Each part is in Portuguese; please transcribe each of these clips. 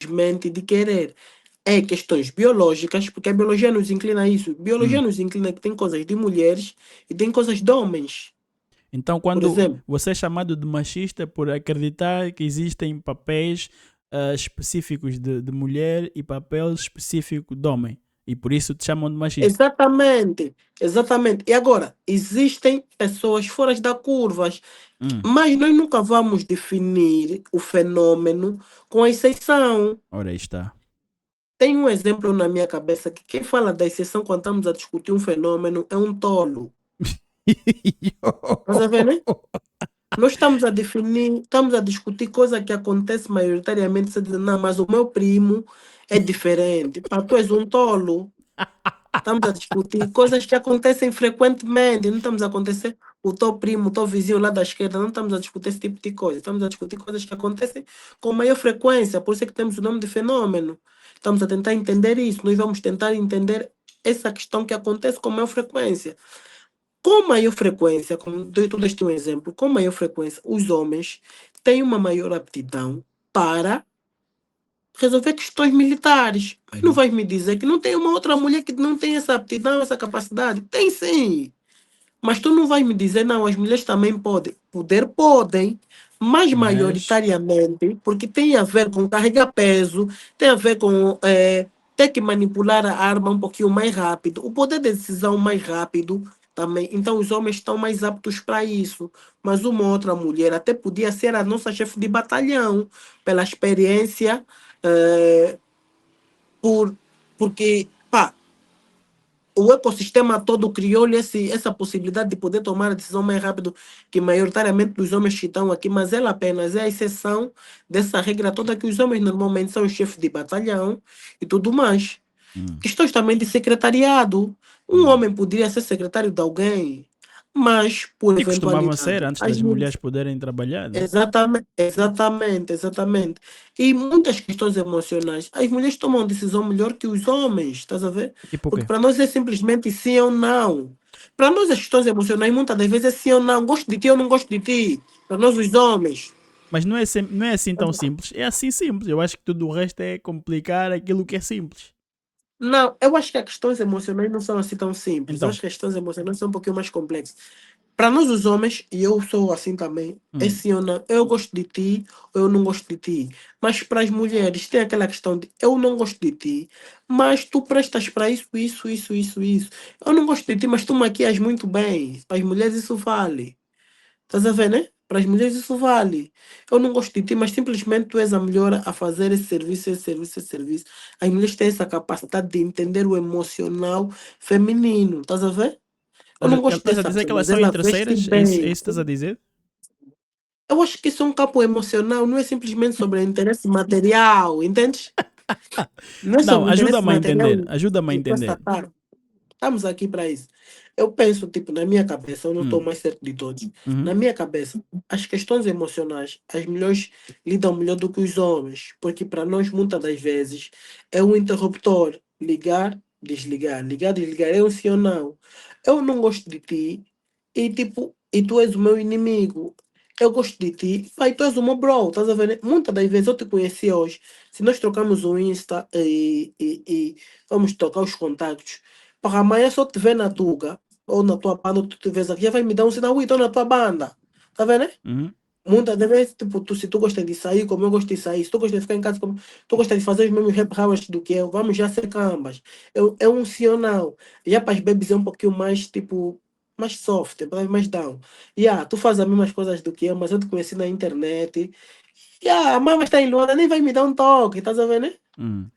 simplesmente de querer. É questões biológicas, porque a biologia nos inclina a isso. Biologia Hum. nos inclina que tem coisas de mulheres e tem coisas de homens. Então, Por quando exemplo, você é chamado de machista por acreditar que existem papéis específicos de mulher e papel específico de homem, e por isso te chamam de machista. exatamente, exatamente. E agora, existem pessoas fora da curvas, Hum. mas nós nunca vamos definir o fenômeno com a exceção. Ora aí está. Tem um exemplo na minha cabeça que quem fala da exceção quando estamos a discutir um fenômeno é um tolo. Estás a ver, né? Nós estamos a definir, estamos a discutir coisa que acontece maioritariamente, você diz, não, mas o meu primo é diferente. Pá, tu és um tolo. Estamos a discutir coisas que acontecem frequentemente, não estamos a acontecer o teu primo, o teu vizinho lá da esquerda, não estamos a discutir esse tipo de coisa. Estamos a discutir coisas que acontecem com maior frequência, por isso é que temos o nome de fenômeno. Estamos a tentar entender isso, nós vamos tentar entender essa questão que acontece com maior frequência. Com maior frequência, como tu deste um exemplo, com maior frequência, os homens têm uma maior aptidão para resolver questões militares. Mas não Uhum. vais me dizer que não tem uma outra mulher que não tem essa aptidão, essa capacidade? Tem sim. Mas tu não vais me dizer, não, as mulheres também podem. Poder podem, mas Mas, maioritariamente, porque tem a ver com carregar peso, tem a ver com ter que manipular a arma um pouquinho mais rápido, o poder de decisão mais rápido também. Então os homens estão mais aptos para isso. Mas uma outra mulher até podia ser a nossa chefe de batalhão, pela experiência, eh, por, porque pá, o ecossistema todo criou-lhe essa possibilidade de poder tomar a decisão mais rápido que maioritariamente dos homens que estão aqui, mas ela apenas é a exceção dessa regra toda que os homens normalmente são chefes de batalhão e tudo mais. hum, Questões também de secretariado. Um hum. homem poderia ser secretário de alguém, mas por E costumavam ser eventualidade. antes das mulheres poderem trabalhar, né? Exatamente, exatamente, exatamente. E muitas questões emocionais. As mulheres tomam decisão melhor que os homens, estás a ver? E por Porque quê? para nós é simplesmente sim ou não. Para nós as questões emocionais muitas das vezes é sim ou não. Gosto de ti ou não gosto de ti. Para nós os homens. Mas não é assim tão simples. É assim simples. Eu acho que tudo o resto é complicar aquilo que é simples. Não, eu acho que as questões emocionais não são assim tão simples. Eu Então, acho que as questões emocionais são um pouquinho mais complexas. Para nós, os homens, e eu sou assim também, é hum, sim ou não, eu gosto de ti ou eu não gosto de ti. Mas para as mulheres, tem aquela questão de eu não gosto de ti, mas tu prestas para isso, isso, isso, isso, isso. Eu não gosto de ti, mas tu maquias muito bem. Para as mulheres, isso vale. Estás a ver, né? Para as mulheres, isso vale. Eu não gosto de ti, mas simplesmente tu és a melhor a fazer esse serviço, esse serviço, esse serviço. As mulheres têm essa capacidade de entender o emocional feminino. Estás a ver? Eu não gosto estás a dessa dizer pessoa, que elas mas são ela veste interesseiras? É isso bem. que estás a dizer? Eu acho que isso é um campo emocional, não é simplesmente sobre interesse material, entendes? Não é Não, sobre interesse ajuda-me a material entender. Ajuda-me a de entender. estatar. Estamos aqui para isso. Eu penso, tipo, na minha cabeça, eu não estou Hum, mais certo de todos. Na uhum. minha cabeça, as questões emocionais, as mulheres lidam melhor do que os homens, porque para nós, muitas das vezes, é um interruptor. Ligar, desligar, ligar, desligar, é um sim ou não. Eu não gosto de ti e, tipo, e tu és o meu inimigo. Eu gosto de ti, pai, tu és o meu bro, estás a ver? Né? Muitas das vezes eu te conheci hoje, se nós trocamos o Insta e vamos trocar os contactos, para amanhã só te ver na Tuga, ou na tua banda, ou tu te vês aqui, já vai me dar um sinal, ui, estou na tua banda. Tá vendo, né? Uhum. Muitas das vezes, tipo, se tu gosta de sair, como eu gosto de sair, se tu gosta de ficar em casa, como tu gosta de fazer os mesmos rap hours do que eu, vamos já ser cambas. É um sim ou não. Já para as babies é um pouquinho mais, tipo, mais soft, mais down. Yeah, tu fazes as mesmas coisas do que eu, mas eu te conheci na internet. Yeah, a mãe está em Luanda, nem vai me dar um toque, estás a ver, né? Hum.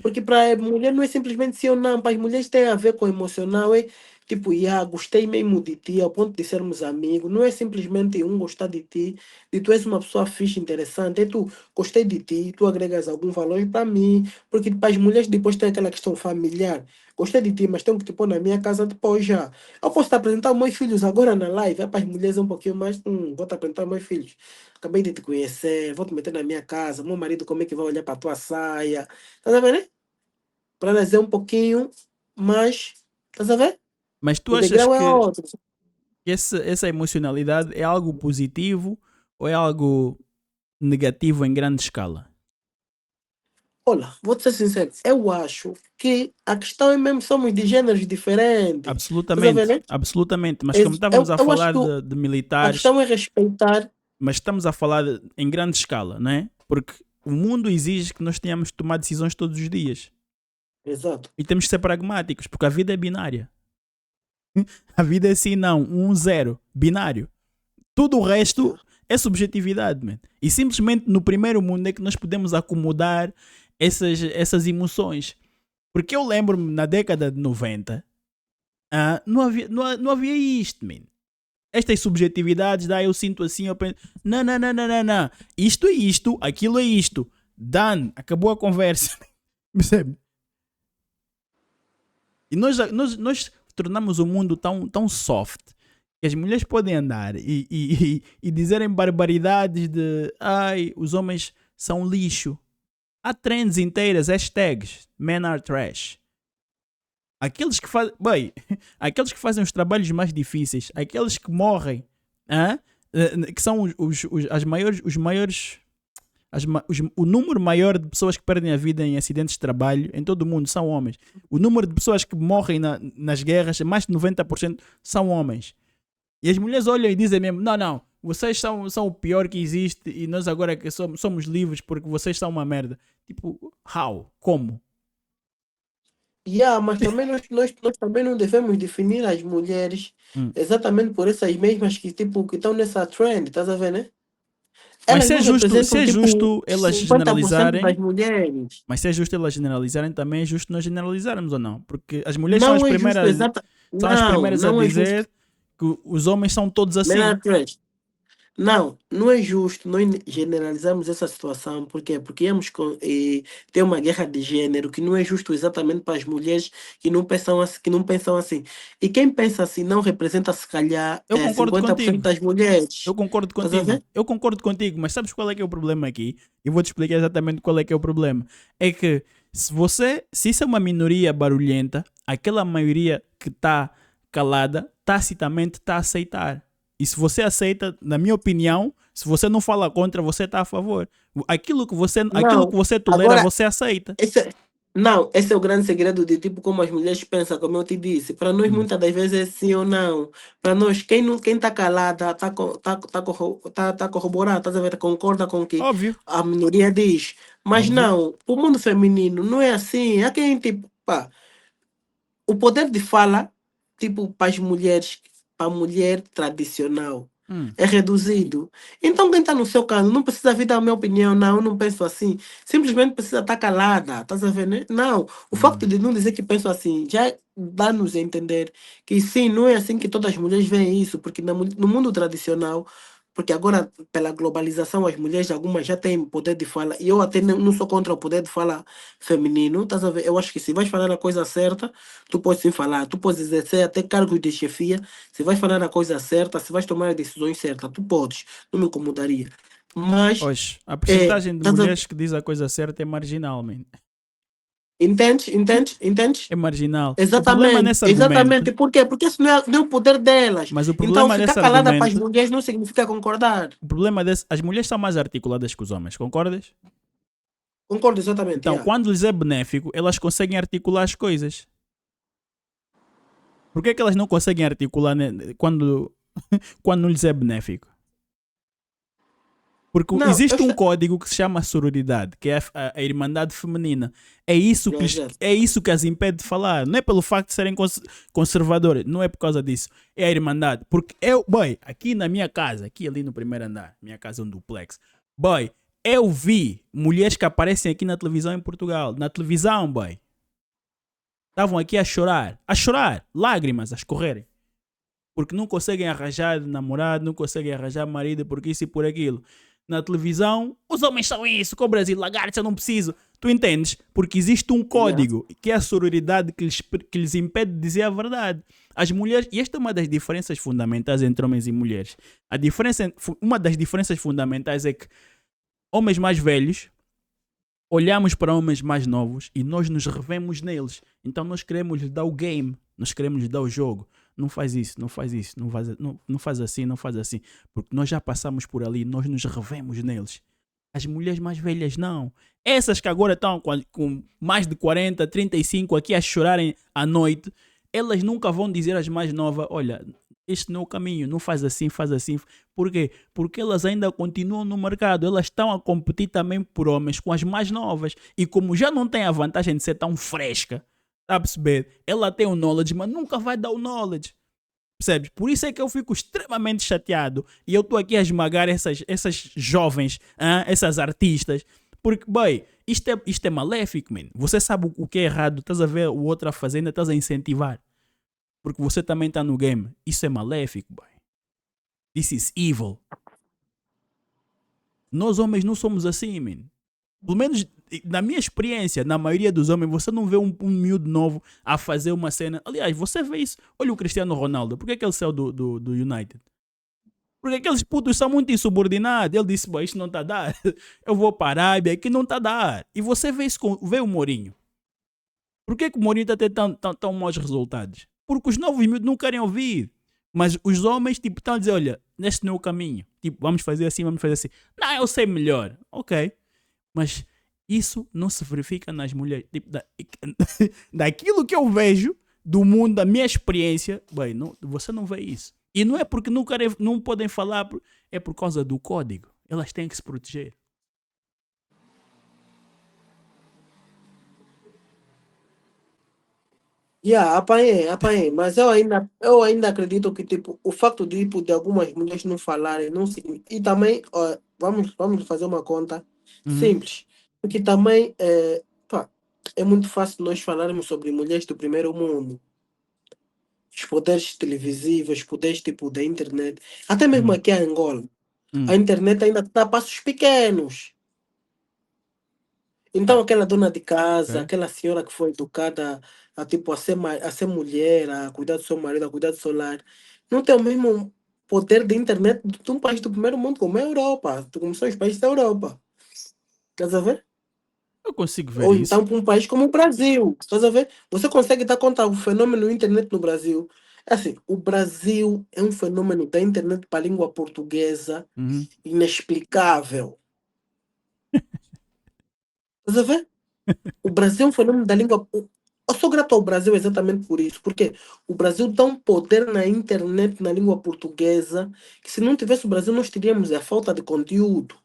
Porque para a mulher não é simplesmente sim ou não, para as mulheres tem a ver com o emocional, é tipo, gostei mesmo de ti, ao ponto de sermos amigos, não é simplesmente um gostar de ti, e tu és uma pessoa fixe, interessante, é tu, gostei de ti, tu agregas algum valor para mim, porque para as mulheres depois tem aquela questão familiar, gostei de ti, mas tenho que te pôr na minha casa depois já. Eu posso te apresentar os meus filhos agora na live, é para as mulheres um pouquinho mais, vou te apresentar os meus filhos. Acabei de te conhecer, vou te meter na minha casa, meu marido como é que vai olhar para a tua saia, tá vendo, né? Para nascer um pouquinho mais. Estás a ver? Mas tu O achas degrau é que outro. essa emocionalidade é algo positivo ou é algo negativo em grande escala? Olha, vou-te ser sincero, eu acho que a questão é mesmo somos de gêneros diferentes. Estás a ver, Absolutamente, né? absolutamente. Mas como estávamos a Eu acho falar que de a militares, questão é respeitar. mas estamos a falar em grande escala, não é? Porque o mundo exige que nós tenhamos de tomar decisões todos os dias. Exato. E temos de ser pragmáticos, porque a vida é binária. A vida é sim, não, um, zero, binário. Tudo o resto é subjetividade, man. E simplesmente no primeiro mundo é que nós podemos acomodar essas emoções. Porque eu lembro-me na década de 90, não havia isto, man. Estas subjetividades, eu sinto assim, eu penso, não, não, não, não, não, não. Isto é isto, aquilo é isto. Done, acabou a conversa. Percebe? E nós tornamos o mundo tão soft que as mulheres podem andar e dizerem barbaridades de ai, os homens são lixo. Há trends inteiras, hashtags, men are trash. Aqueles que fazem, bem, aqueles que fazem os trabalhos mais difíceis, aqueles que morrem, hã? Que são os maiores, o número maior de pessoas que perdem a vida em acidentes de trabalho em todo o mundo são homens. O número de pessoas que morrem nas guerras, mais de 90% são homens. E as mulheres olham e dizem mesmo, não, não, vocês são o pior que existe e nós agora que somos livres porque vocês são uma merda. Tipo, how? Como? Mas também nós também não devemos definir as mulheres Hum. exatamente por essas mesmas que, tipo, que estão nessa trend, estás a ver, né? Mas Elas não se representam, é tipo, justo elas 50% das generalizarem, mulheres. mas se é justo elas generalizarem, também é justo nós generalizarmos ou não? Porque as mulheres Não é justo, são as primeiras a não é justo. dizer que os homens são todos Men assim. are trash. Não, não é justo nós generalizarmos essa situação. Por quê? Porque ter uma guerra de gênero que não é justo exatamente para as mulheres que não pensam assim. E quem pensa assim não representa, se calhar, Eu concordo 50% contigo. das mulheres. Eu concordo Estás a contigo. ver? Eu concordo contigo, mas sabes qual é que é o problema aqui? Eu vou te explicar exatamente qual é que é o problema. É que se isso é uma minoria barulhenta, aquela maioria que está calada, tacitamente está a aceitar. E se você aceita, na minha opinião, se você não fala contra, você está a favor. Aquilo que Não. você tolera, Agora, você aceita. Esse, é- não, esse é o grande segredo de tipo como as mulheres pensam, como eu te disse. Para nós, Hum. muitas das vezes é sim ou não. Para nós, quem está calada, tá corroborado, tá a ver, concorda com o que Óbvio, a minoria diz. Mas óbvio. não, o mundo feminino não é assim. Há quem, tipo, pá, o poder de fala, tipo, para as mulheres, para a mulher tradicional, Hum, é reduzido. Então, quem está no seu canto não precisa vir dar a minha opinião, não, eu não penso assim. Simplesmente precisa estar calada, estás a ver, né? Não, o facto hum. de não dizer que penso assim já dá-nos a entender que sim, não é assim que todas as mulheres veem isso, porque no mundo tradicional. Porque agora, pela globalização, as mulheres, algumas já têm poder de fala, e eu até não sou contra o poder de fala feminino, estás a ver? Eu acho que se vais falar a coisa certa, tu podes sim falar, tu podes exercer até cargos de chefia, se vais falar a coisa certa, se vais tomar as decisões certas, tu podes, não me incomodaria. Mas, Hoje, a percentagem de estás a, mulheres que diz a coisa certa é marginal, man. entendes? Entendes? Entendes? É marginal. O problema Exatamente, nesse argumento, exatamente. Por quê? Porque esse não é o poder delas. mas o Então, problema ficar desse calada para as argumento, mulheres não significa concordar. o problema desse, as mulheres são mais articuladas que os homens, concordas? Concordo exatamente, Então, quando lhes é benéfico, elas conseguem articular as coisas. Por que é que elas não conseguem articular quando não lhes é benéfico? Porque Não, existe um código que se chama sororidade, que é a irmandade feminina. exato. É isso que as impede de falar. Não é pelo facto de serem conservadoras, não é por causa disso. É a irmandade. Porque boy, aqui na minha casa, aqui ali no primeiro andar, minha casa é um duplex, boy, eu vi mulheres que aparecem aqui na televisão em Portugal. Na televisão, boy. Estavam aqui a chorar, lágrimas a escorrerem. Porque não conseguem arranjar namorado, não conseguem arranjar marido, porque isso e por aquilo. Na televisão, os homens são isso, com o Brasil, lagartos, eu não preciso. Tu entendes? Porque existe um Yeah. código, que é a sororidade que lhes impede de dizer a verdade. As mulheres, e esta é uma das diferenças fundamentais entre homens e mulheres. Uma das diferenças fundamentais é que homens mais velhos olhamos para homens mais novos e nós nos revemos neles. Então nós queremos lhes dar o game, nós queremos lhes dar o jogo. Não faz isso, não faz isso, não faz assim, não faz assim. Porque nós já passamos por ali, nós nos revemos neles. As mulheres mais velhas não. Essas que agora estão com mais de 40, 35 aqui a chorarem à noite, elas nunca vão dizer às mais novas: olha, este não é o caminho, não faz assim, faz assim. Por quê? Porque elas ainda continuam no mercado, elas estão a competir também por homens com as mais novas. E como já não tem a vantagem de ser tão fresca, tá a perceber? Ela tem o knowledge, mas nunca vai dar o knowledge. Percebes? Por isso é que eu fico extremamente chateado e eu estou aqui a esmagar essas jovens, essas artistas, porque, boy, isto é maléfico, man. Você sabe o que é errado, estás a ver o outro a fazer, ainda estás a incentivar, porque você também está no game. Isso é maléfico, boy. This is evil. Nós homens não somos assim, man. Pelo menos na minha experiência, na maioria dos homens, você não vê um miúdo novo a fazer uma cena. Aliás, você vê isso. Olha o Cristiano Ronaldo. Por que, é que ele saiu do United? Porque aqueles putos são muito insubordinados. Ele disse: isto não está a dar. Eu vou para a Arábia, que não está a dar. E você vê isso vê o Mourinho. Por que, que o Mourinho está a ter tão maus resultados? Porque os novos miúdos não querem ouvir. Mas os homens tipo, estão a dizer: olha, neste não é o caminho. Tipo, vamos fazer assim, vamos fazer assim. Não, eu sei melhor. Ok. Mas isso não se verifica nas mulheres. Tipo, daquilo que eu vejo do mundo, da minha experiência, bem, não, você não vê isso. E não é porque não podem falar, é por causa do código. Elas têm que se proteger. Apanhei, mas eu ainda acredito que tipo, o facto de algumas mulheres não falarem, não significa. E também, ó, vamos fazer uma conta Uhum. simples, porque também pá, é muito fácil nós falarmos sobre mulheres do primeiro mundo, os poderes televisivos, os poderes tipo da internet, até mesmo Uhum. aqui em Angola, a Uhum. internet ainda está a passos pequenos. Então, Ah, aquela dona de casa, ok. aquela senhora que foi educada a ser, a ser mulher, a cuidar do seu marido, a cuidar do seu lar, não tem o mesmo poder de internet de um país do primeiro mundo como a Europa, como são os países da Europa. Estás a ver? Eu consigo ver Ou isso. então para um país como o Brasil. Estás a ver? Você consegue dar conta do fenômeno da internet no Brasil? É assim, o Brasil é um fenômeno da internet para a língua portuguesa Uhum. inexplicável. Estás a ver? O Brasil é um fenômeno da língua. Eu sou grato ao Brasil exatamente por isso, porque o Brasil dá um poder na internet, na língua portuguesa, que se não tivesse o Brasil, nós teríamos a falta de conteúdo.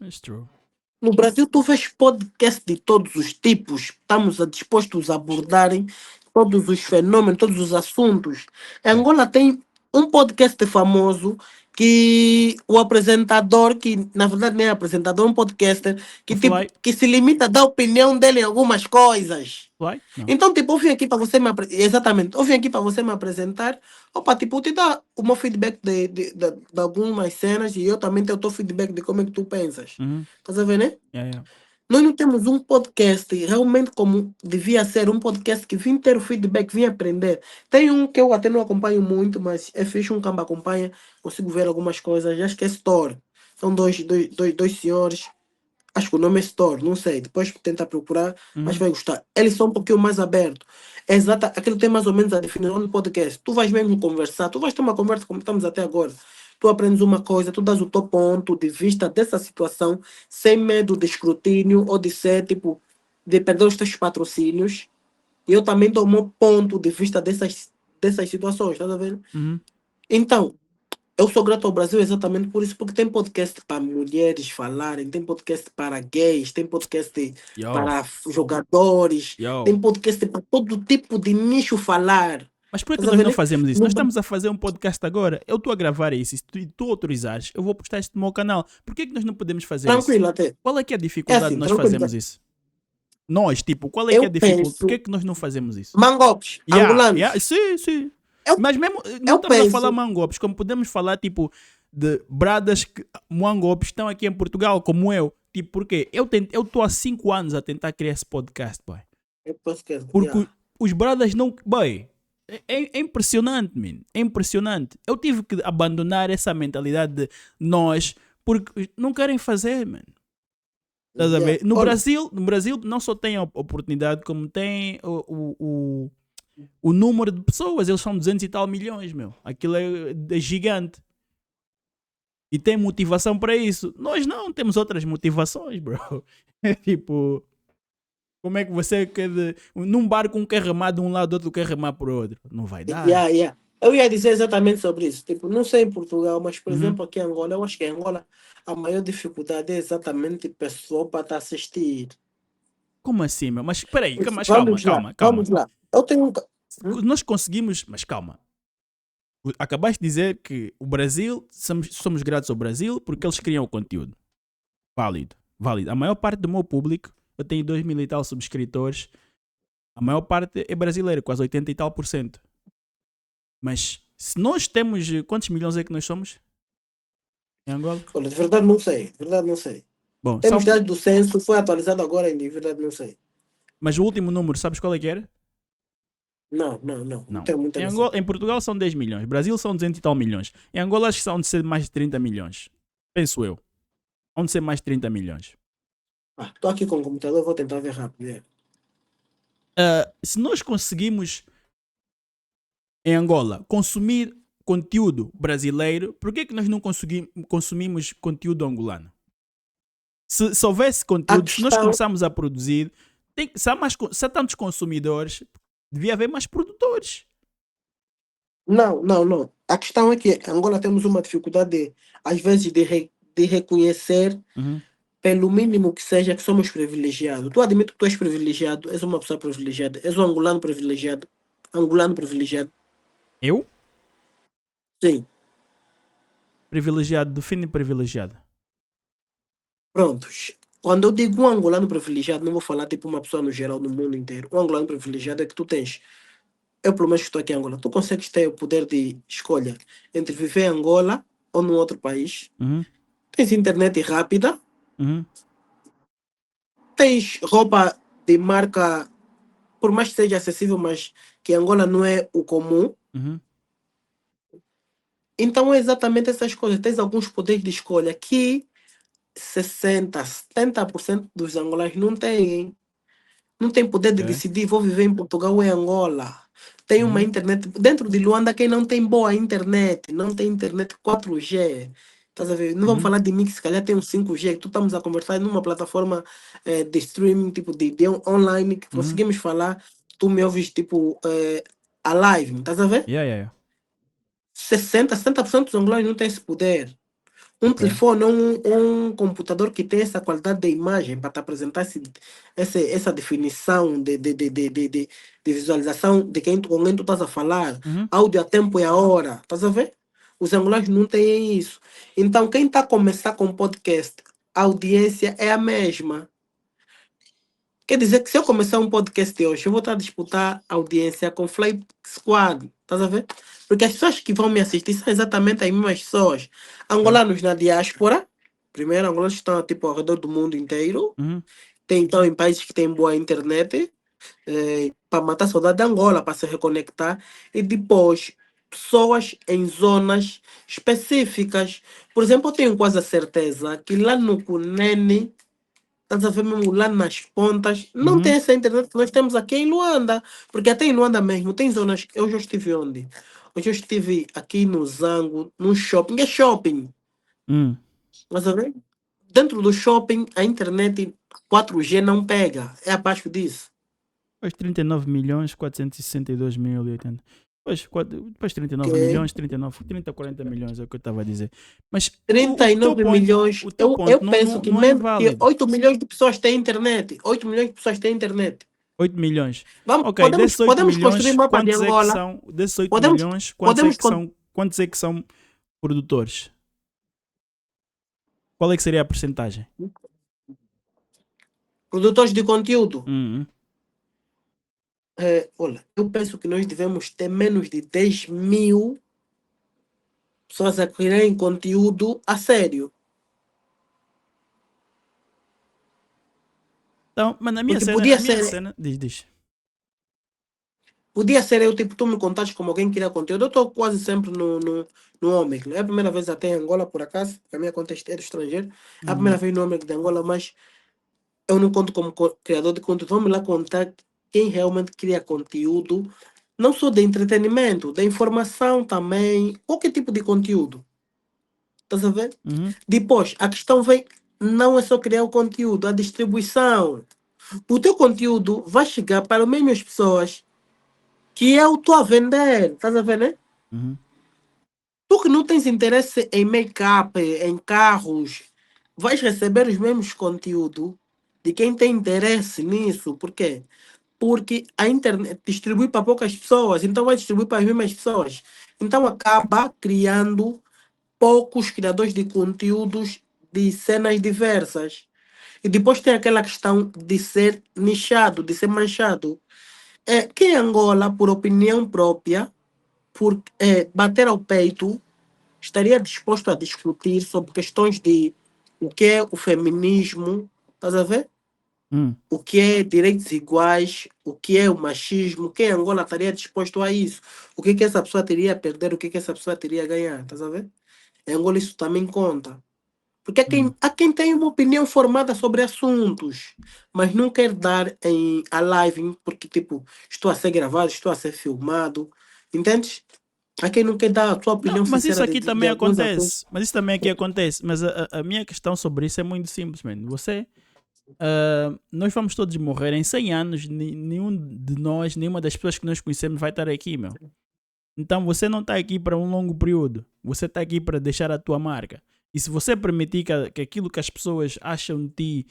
It's true. No Brasil, tu vês podcast de todos os tipos, estamos dispostos a abordarem todos os fenômenos, todos os assuntos. Em Yeah. Angola tem um podcast famoso que o apresentador, que na verdade nem é apresentador, é um podcaster, O que, tipo, Fly? que se limita a dar a opinião dele em algumas coisas. Fly? Não. Então, tipo, eu vim aqui para você me exatamente, eu vim aqui para você me apresentar, opa, tipo, te dar o meu feedback de algumas cenas e eu também tenho o teu feedback de como é que tu pensas. Uhum. Estás a ver, né? Yeah, yeah. Nós não temos um podcast realmente como devia ser, um podcast que vim ter o feedback, vim aprender. Tem um que eu até não acompanho muito, mas é fixe, um que me acompanha, consigo ver algumas coisas, acho que é Store. São dois senhores, acho que o nome é Store, não sei, depois tenta procurar, mas Uhum. vai gostar. Eles são um pouquinho mais abertos. Exata, aquilo tem mais ou menos a definição do podcast. Tu vais mesmo conversar, tu vais ter uma conversa como estamos até agora. Tu aprendes uma coisa, tu dás o teu ponto de vista dessa situação, sem medo de escrutínio ou de ser, tipo, de perder os teus patrocínios. E eu também dou o meu ponto de vista dessas situações, tá vendo? Uhum. Então, eu sou grato ao Brasil exatamente por isso, porque tem podcast para mulheres falarem, tem podcast para gays, tem podcast Yo. para jogadores, tem Yo. podcast para todo tipo de nicho falar. Mas por que Estás a nós ver, não né? fazemos isso? No Nós estamos a fazer um podcast agora. Eu estou a gravar isso. Se tu autorizares, eu vou postar isto no meu canal. Por que nós não podemos fazer isso? tranquilo até. Qual é que é a É dificuldade de assim, nós tranquilo. fazermos isso? Nós, tipo, qual é que é a Eu dificuldade? Por que é penso, que nós não fazemos isso? mangopes, Yeah, yeah, angolanos. sim, sim. Eu, Mas mesmo, não eu estamos a falar penso, mangopes, como podemos falar, tipo, de bradas que mangopes estão aqui em Portugal, como eu. Tipo, porque eu estou há 5 anos a tentar criar esse podcast, boy. eu penso que Porque yeah. os bradas não. Boy, é impressionante, man. É impressionante. Eu tive que abandonar essa mentalidade de nós, porque não querem fazer, man. Estás a Yeah. ver? No Olha, Brasil, no Brasil não só tem a oportunidade, como tem o número de pessoas. Eles são 200 e tal milhões, meu. Aquilo é gigante. E tem motivação para isso. Nós não temos outras motivações, bro. É tipo, como é que você quer. Num barco um quer remar de um lado, outro quer remar por outro. Não vai dar. Yeah. Eu ia dizer exatamente sobre isso. Tipo, não sei em Portugal, mas, por Uhum. exemplo, aqui em Angola, eu acho que em Angola a maior dificuldade é exatamente pessoa para te assistir. Como assim, meu? Mas espera aí, mas calma, Vamos lá, calma, calma. vamos lá. Eu tenho um. Nós conseguimos, mas calma. Acabaste de dizer que o Brasil, somos gratos ao Brasil porque eles criam o conteúdo. Válido, válido. A maior parte do meu público, eu tenho 2.000 e tal subscritores, a maior parte é brasileiro, quase 80 e tal por cento. Mas se nós temos, quantos milhões é que nós somos em Angola? Olha, de verdade não sei, de verdade não sei. Bom, Temos dados do censo, foi atualizado agora ainda, de verdade não sei. mas o último número, sabes qual é que era? Não Não. tenho muita Em, noção. Em Portugal são 10 milhões, Brasil são 200 e tal milhões. Em Angola acho que são de ser mais de 30 milhões. Penso eu. Vão de ser mais de 30 milhões. Estou aqui com o computador, vou tentar ver rápido. Se nós conseguimos em Angola consumir conteúdo brasileiro, por que nós não consumimos conteúdo angolano? Se houvesse conteúdo, se nós começarmos a produzir, se há tantos consumidores, devia haver mais produtores. Não. A questão é que em Angola temos uma dificuldade, às vezes, de reconhecer, pelo mínimo que seja, que somos privilegiados. Tu admito que tu és privilegiado, és uma pessoa privilegiada, és um angolano privilegiado. Angolano privilegiado. Eu? Sim. Privilegiado, define privilegiado. Prontos. Quando eu digo um angolano privilegiado, não vou falar tipo uma pessoa no geral, no mundo inteiro. Um angolano privilegiado é que tu tens. Eu, pelo menos, estou aqui em Angola. Tu consegues ter o poder de escolha entre viver em Angola ou num outro país. Tens internet rápida. Tens roupa de marca, por mais que seja acessível, mas que em Angola não é o comum. Então é exatamente essas coisas. Tens alguns poderes de escolha que 60, 70% dos angolanos não têm. Não tem poder de decidir, vou viver em Portugal ou em Angola. Tem uma internet. Dentro de Luanda, quem não tem boa internet, não tem internet 4G. Estás a ver? Não vamos falar de mim, que se calhar tem um 5G. Tu estamos a conversar numa plataforma de streaming, tipo de online, que conseguimos falar. Tu me ouves, tipo, a live, estás a ver? 60, 70% dos angolanos não têm esse poder. Um telefone ou um computador que tem essa qualidade de imagem para te apresentar essa definição de visualização de com quem tu estás a falar, áudio a tempo e a hora, estás a ver? Os angolanos não têm isso. Então, quem está a começar com podcast, a audiência é a mesma. Quer dizer que se eu começar um podcast hoje, eu vou estar a disputar audiência com Fly Squad, estás a ver? Porque as pessoas que vão me assistir são exatamente as mesmas pessoas. Angolanos na diáspora, primeiro, angolanos que estão tipo, ao redor do mundo inteiro, tem então em países que têm boa internet, para matar a saudade de Angola, para se reconectar, e depois pessoas em zonas específicas. Por exemplo, eu tenho quase a certeza que lá no Cunene, estás a ver mesmo lá nas pontas, não tem essa internet que nós temos aqui em Luanda. Porque até em Luanda mesmo, tem zonas. Eu já estive onde? Hoje eu estive aqui no Zango, num shopping. É shopping. Estás a ver? Dentro do shopping, a internet 4G não pega. É abaixo disso. Pois 39 milhões 462 mil e 80. Depois 39 Que milhões, 39, 30, 40 milhões é o que eu estava a dizer. Mas o teu 39 ponto, milhões. o teu ponto Eu não, penso que, não é mesmo que válido. 8 milhões de pessoas têm internet. 8 milhões de pessoas têm internet. 8 milhões. Vamos, Ok, desses 8 podemos construir milhões, mapa de quantos é que Angola. são? Desses 8 Podemos, milhões, podemos, quantos é que são produtores? Qual é que seria a percentagem? produtores de conteúdo. Uhum. Olha, eu penso que nós devemos ter menos de 10 mil pessoas a criarem conteúdo a sério. Então, mas na minha Porque cena, diz. podia ser eu, tipo, tu me contaste como alguém que cria conteúdo. Eu estou quase sempre no Omegle. É a primeira vez até em Angola, por acaso, que a minha conta é do estrangeiro. É a primeira vez no Omegle de Angola, mas eu não conto como criador de conteúdo. Vamos lá contar quem realmente cria conteúdo, não só de entretenimento, de informação também, qualquer tipo de conteúdo. Estás a ver? Uhum. Depois, a questão vem, não é só criar o conteúdo, a distribuição. O teu conteúdo vai chegar para as mesmas pessoas que eu estou a vender. Estás a ver, né? Uhum. Tu que não tens interesse em make-up, em carros, vais receber os mesmos conteúdos de quem tem interesse nisso. Por quê? Porque a internet distribui para poucas pessoas, então vai distribuir para as mesmas pessoas. Então acaba criando poucos criadores de conteúdos de cenas diversas. E depois tem aquela questão de ser nichado, de ser manchado. É, que em Angola, por opinião própria, por bater ao peito, estaria disposto a discutir sobre questões de o que é o feminismo, estás a ver? Uhum. O que é direitos iguais, o que é o machismo, quem em Angola estaria disposto a isso? O que é que essa pessoa teria a perder, o que é que essa pessoa teria a ganhar, estás a ver? Em Angola isso também conta. Porque Uhum. há quem tem uma opinião formada sobre assuntos, mas não quer dar a live, porque, tipo, estou a ser gravado, estou a ser filmado, entendes? Há quem não quer dar a sua Não, opinião mas isso sincera aqui de também alguns assuntos. acontece. Mas isso também aqui acontece. Mas a minha questão sobre isso é muito simples, mano. Nós vamos todos morrer em 100 anos. Nenhum de nós, nenhuma das pessoas que nós conhecemos vai estar aqui, meu. Então você não está aqui para um longo período. Você está aqui para deixar a tua marca. E se você permitir que aquilo que as pessoas acham de ti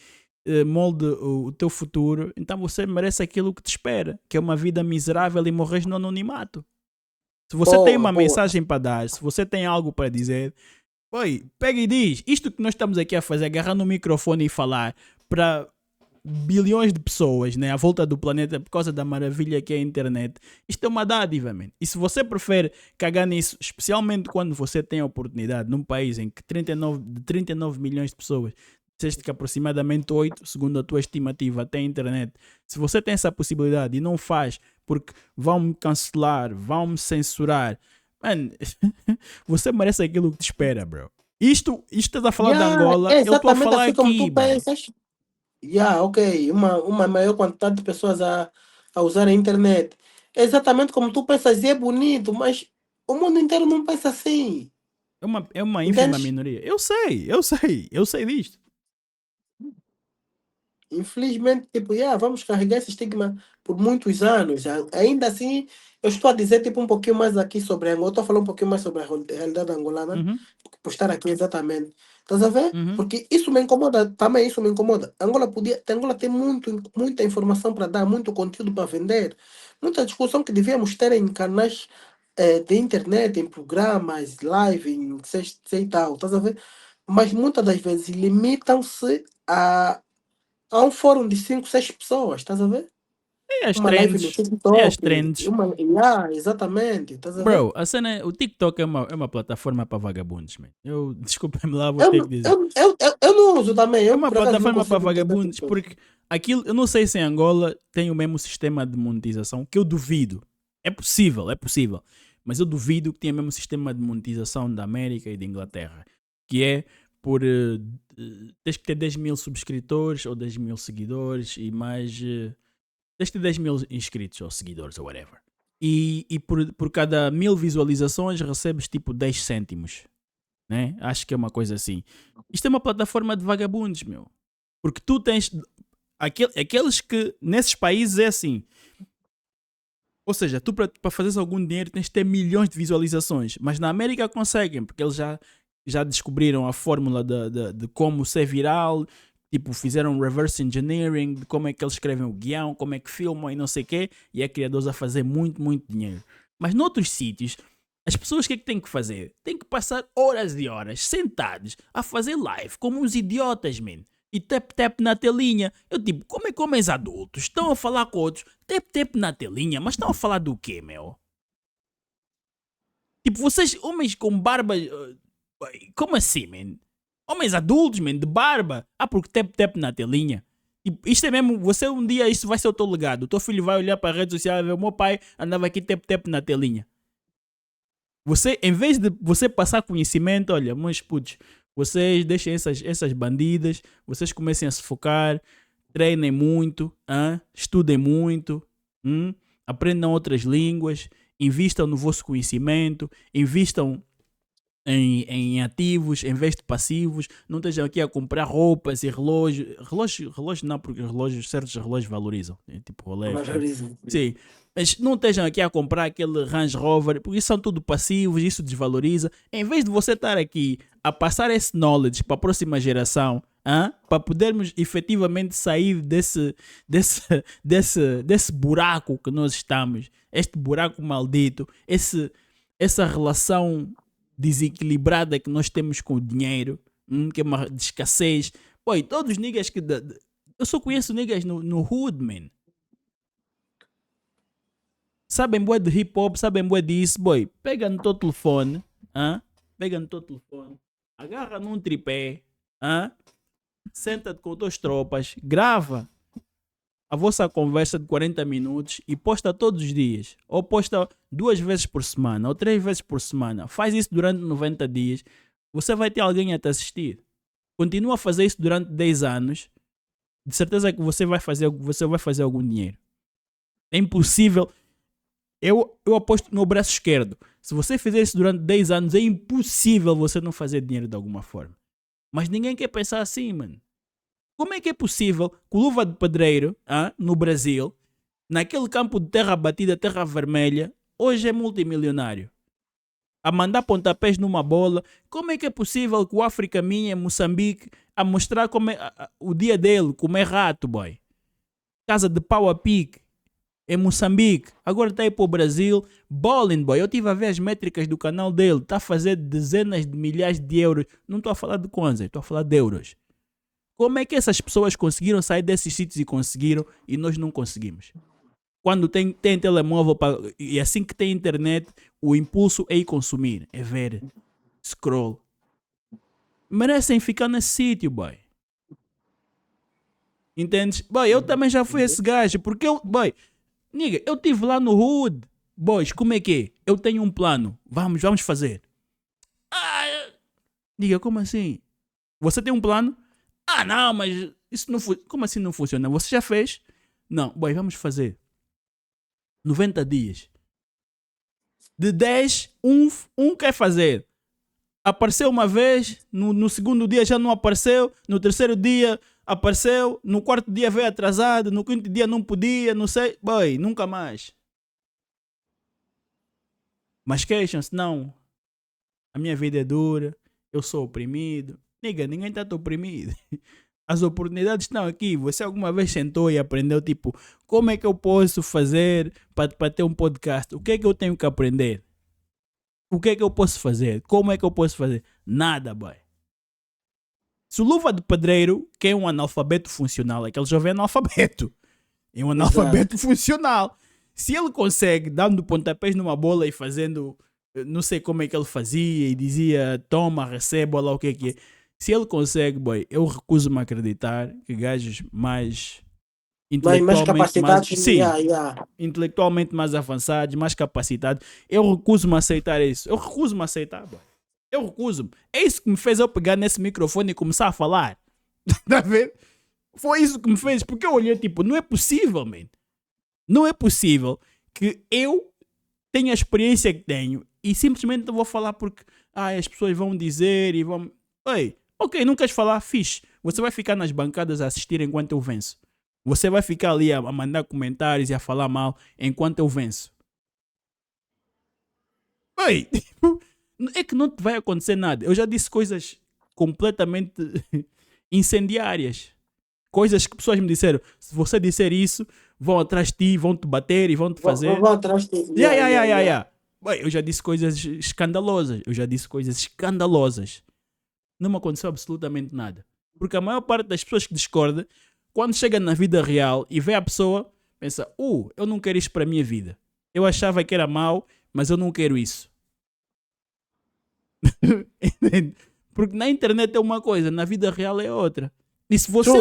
molde o teu futuro, então você merece aquilo que te espera, que é uma vida miserável e morres no anonimato. Se você tem Boa, uma boa. mensagem para dar, se você tem algo para dizer, oi, pega e diz. Isto que nós estamos aqui a fazer, agarrar no microfone e falar para bilhões de pessoas, né, à volta do planeta por causa da maravilha que é a internet. Isto é uma dádiva, man. E se você prefere cagar nisso, especialmente quando você tem a oportunidade num país em que 39 milhões de pessoas, disseste que aproximadamente 8, segundo a tua estimativa, tem internet. Se você tem essa possibilidade e não faz porque vão me cancelar, vão me censurar, man, você merece aquilo que te espera, bro. Isto estás a falar de Yeah, Angola, é eu estou a exatamente falar assim como tu aqui, man. pensas. Yeah, ok. Uma maior quantidade de pessoas a usar a internet. É exatamente como tu pensas, e é bonito, mas o mundo inteiro não pensa assim. É uma ínfima Entende? minoria. Eu sei disto. Infelizmente, tipo, yeah, vamos carregar esse estigma por muitos anos. Ainda assim, eu estou a dizer tipo um pouquinho mais aqui sobre Angola. Estou a falar um pouquinho mais sobre a realidade angolana, Uhum, por estar aqui exatamente. Estás a ver? uhum. Porque isso me incomoda, também isso me incomoda. Angola tem muita informação para dar, muito conteúdo para vender, muita discussão que devíamos ter em canais de internet, em programas, live, em sei tal, estás a ver? Mas muitas das vezes limitam-se a um fórum de 5 6 pessoas, estás a ver? É as Uma live no trends. É as TikTok, trends. exatamente, estás a ver? Bro, a cena o TikTok é uma plataforma para vagabundos, man. Eu, desculpem-me lá, vou Eu, ter que dizer. eu não uso também, É eu uma por acaso não plataforma para consigo entender vagabundos TikTok. porque aquilo, eu não sei se em Angola tem o mesmo sistema de monetização, que eu duvido. É possível, é possível. Mas eu duvido que tenha o mesmo sistema de monetização da América e da Inglaterra. Que é por tens que ter 10 mil subscritores ou 10 mil seguidores e mais. Tens que ter 10 mil inscritos ou seguidores ou whatever. E por cada 1000 visualizações recebes tipo 10 cêntimos. Né? Acho que é uma coisa assim. Isto é uma plataforma de vagabundos, meu. Porque tu tens. Aqueles que nesses países é assim. Ou seja, tu para fazeres algum dinheiro tens de ter milhões de visualizações. Mas na América conseguem, porque eles já descobriram a fórmula de como ser viral. Tipo, fizeram reverse engineering de como é que eles escrevem o guião, como é que filmam e não sei o quê. E é criadores a fazer muito, muito dinheiro. Mas noutros sítios, as pessoas o que é que têm que fazer? Têm que passar horas e horas sentados a fazer live como uns idiotas, man. E tap-tap na telinha. Eu tipo, como é que homens adultos estão a falar com outros tap-tap na telinha? Mas estão a falar do quê, meu? Tipo, vocês, homens com barba. Como assim, man? Homens adultos, man, de barba. Ah, porque tap-tap na telinha. Tipo, isto é mesmo, você um dia, isso vai ser o teu legado. O teu filho vai olhar para a rede social e ver o meu pai andava aqui tap-tap na telinha. Você, em vez de você passar conhecimento, olha, meus putos, vocês deixem essas bandidas, vocês comecem a se focar, treinem muito, estudem muito, aprendam outras línguas, invistam no vosso conhecimento, invistam em ativos, em vez de passivos. Não estejam aqui a comprar roupas e relógios. Relógios não, porque certos relógios valorizam. Tipo Rolex. Valoriza. Sim. Mas não estejam aqui a comprar aquele Range Rover, porque isso são tudo passivos, isso desvaloriza. Em vez de você estar aqui a passar esse knowledge para a próxima geração, para podermos efetivamente sair desse buraco que nós estamos, este buraco maldito, essa relação desequilibrada que nós temos com o dinheiro, que é uma de escassez. Boy, todos os niggas que... Eu só conheço niggas no hood, man. Sabem bué de hip hop, sabem bué disso, boy. Pega no teu telefone, agarra num tripé, senta-te com as tuas tropas, grava a vossa conversa de 40 minutos e posta todos os dias. Ou posta 2 vezes por semana, ou 3 vezes por semana. Faz isso durante 90 dias. Você vai ter alguém a te assistir. Continua a fazer isso durante 10 anos. De certeza que você vai fazer algum dinheiro. É impossível. Eu aposto no meu braço esquerdo. Se você fizer isso durante 10 anos, é impossível você não fazer dinheiro de alguma forma. Mas ninguém quer pensar assim, mano. Como é que é possível que o Luva de Pedreiro, no Brasil, naquele campo de terra batida, terra vermelha, hoje é multimilionário? A mandar pontapés numa bola. Como é que é possível que o África Minha, Moçambique, a mostrar como é o dia dele, comer rato, boy? Casa de pau a pique. Em Moçambique, agora está aí para o Brasil, balling, boy. Eu estive a ver as métricas do canal dele, está a fazer dezenas de milhares de euros. Não estou a falar de kwanza, estou a falar de euros. Como é que essas pessoas conseguiram sair desses sítios e conseguiram e nós não conseguimos? Quando tem telemóvel e assim que tem internet, o impulso é ir consumir, é ver, scroll. Merecem ficar nesse sítio, boy. Entendes? Boy, eu também já fui esse gajo, porque boy, nigga, eu estive lá no hood. Boys, como é que é? Eu tenho um plano. Vamos fazer. Nigga, como assim? Você tem um plano? Não, mas isso não funciona. Como assim não funciona? Você já fez? Não, boy, vamos fazer. 90 dias. De 10, um quer fazer. Apareceu uma vez, no segundo dia já não apareceu, no terceiro dia apareceu, no quarto dia veio atrasado, no quinto dia não podia, não sei. Boy, nunca mais. Mas queixam-se, não. A minha vida é dura, eu sou oprimido. Nigga, ninguém está oprimido. As oportunidades estão aqui. Você alguma vez sentou e aprendeu, tipo, como é que eu posso fazer para ter um podcast? O que é que eu tenho que aprender? O que é que eu posso fazer? Como é que eu posso fazer? Nada, boy. Se o Luva de Pedreiro, que é um analfabeto funcional, aquele jovem é analfabeto. É um analfabeto funcional. Se ele consegue, dando pontapés numa bola e fazendo, não sei como é que ele fazia, e dizia, toma, receba, lá o que é. Se ele consegue, boy, eu recuso-me a acreditar que gajos mais intelectualmente capacitados, sim, intelectualmente mais avançados, mais capacitados, eu recuso-me a aceitar isso. Eu recuso-me a aceitar, boy. Eu recuso-me. É isso que me fez eu pegar nesse microfone e começar a falar. Tá a ver? Foi isso que me fez, porque eu olhei tipo, não é possível, man. Não é possível que eu tenha a experiência que tenho e simplesmente vou falar porque as pessoas vão dizer e vão... Ei, ok, não queres falar? Fixe. Você vai ficar nas bancadas a assistir enquanto eu venço. Você vai ficar ali a mandar comentários e a falar mal enquanto eu venço. Ei, é que não te vai acontecer nada. Eu já disse coisas completamente incendiárias. Coisas que pessoas me disseram. Se você disser isso, vão atrás de ti, vão te bater e vão te fazer. Vão atrás de ti. Eu já disse coisas escandalosas. Não me aconteceu absolutamente nada. Porque a maior parte das pessoas que discordam, quando chega na vida real e vê a pessoa, pensa, eu não quero isso para a minha vida. Eu achava que era mau, mas eu não quero isso. Porque na internet é uma coisa, na vida real é outra. E se você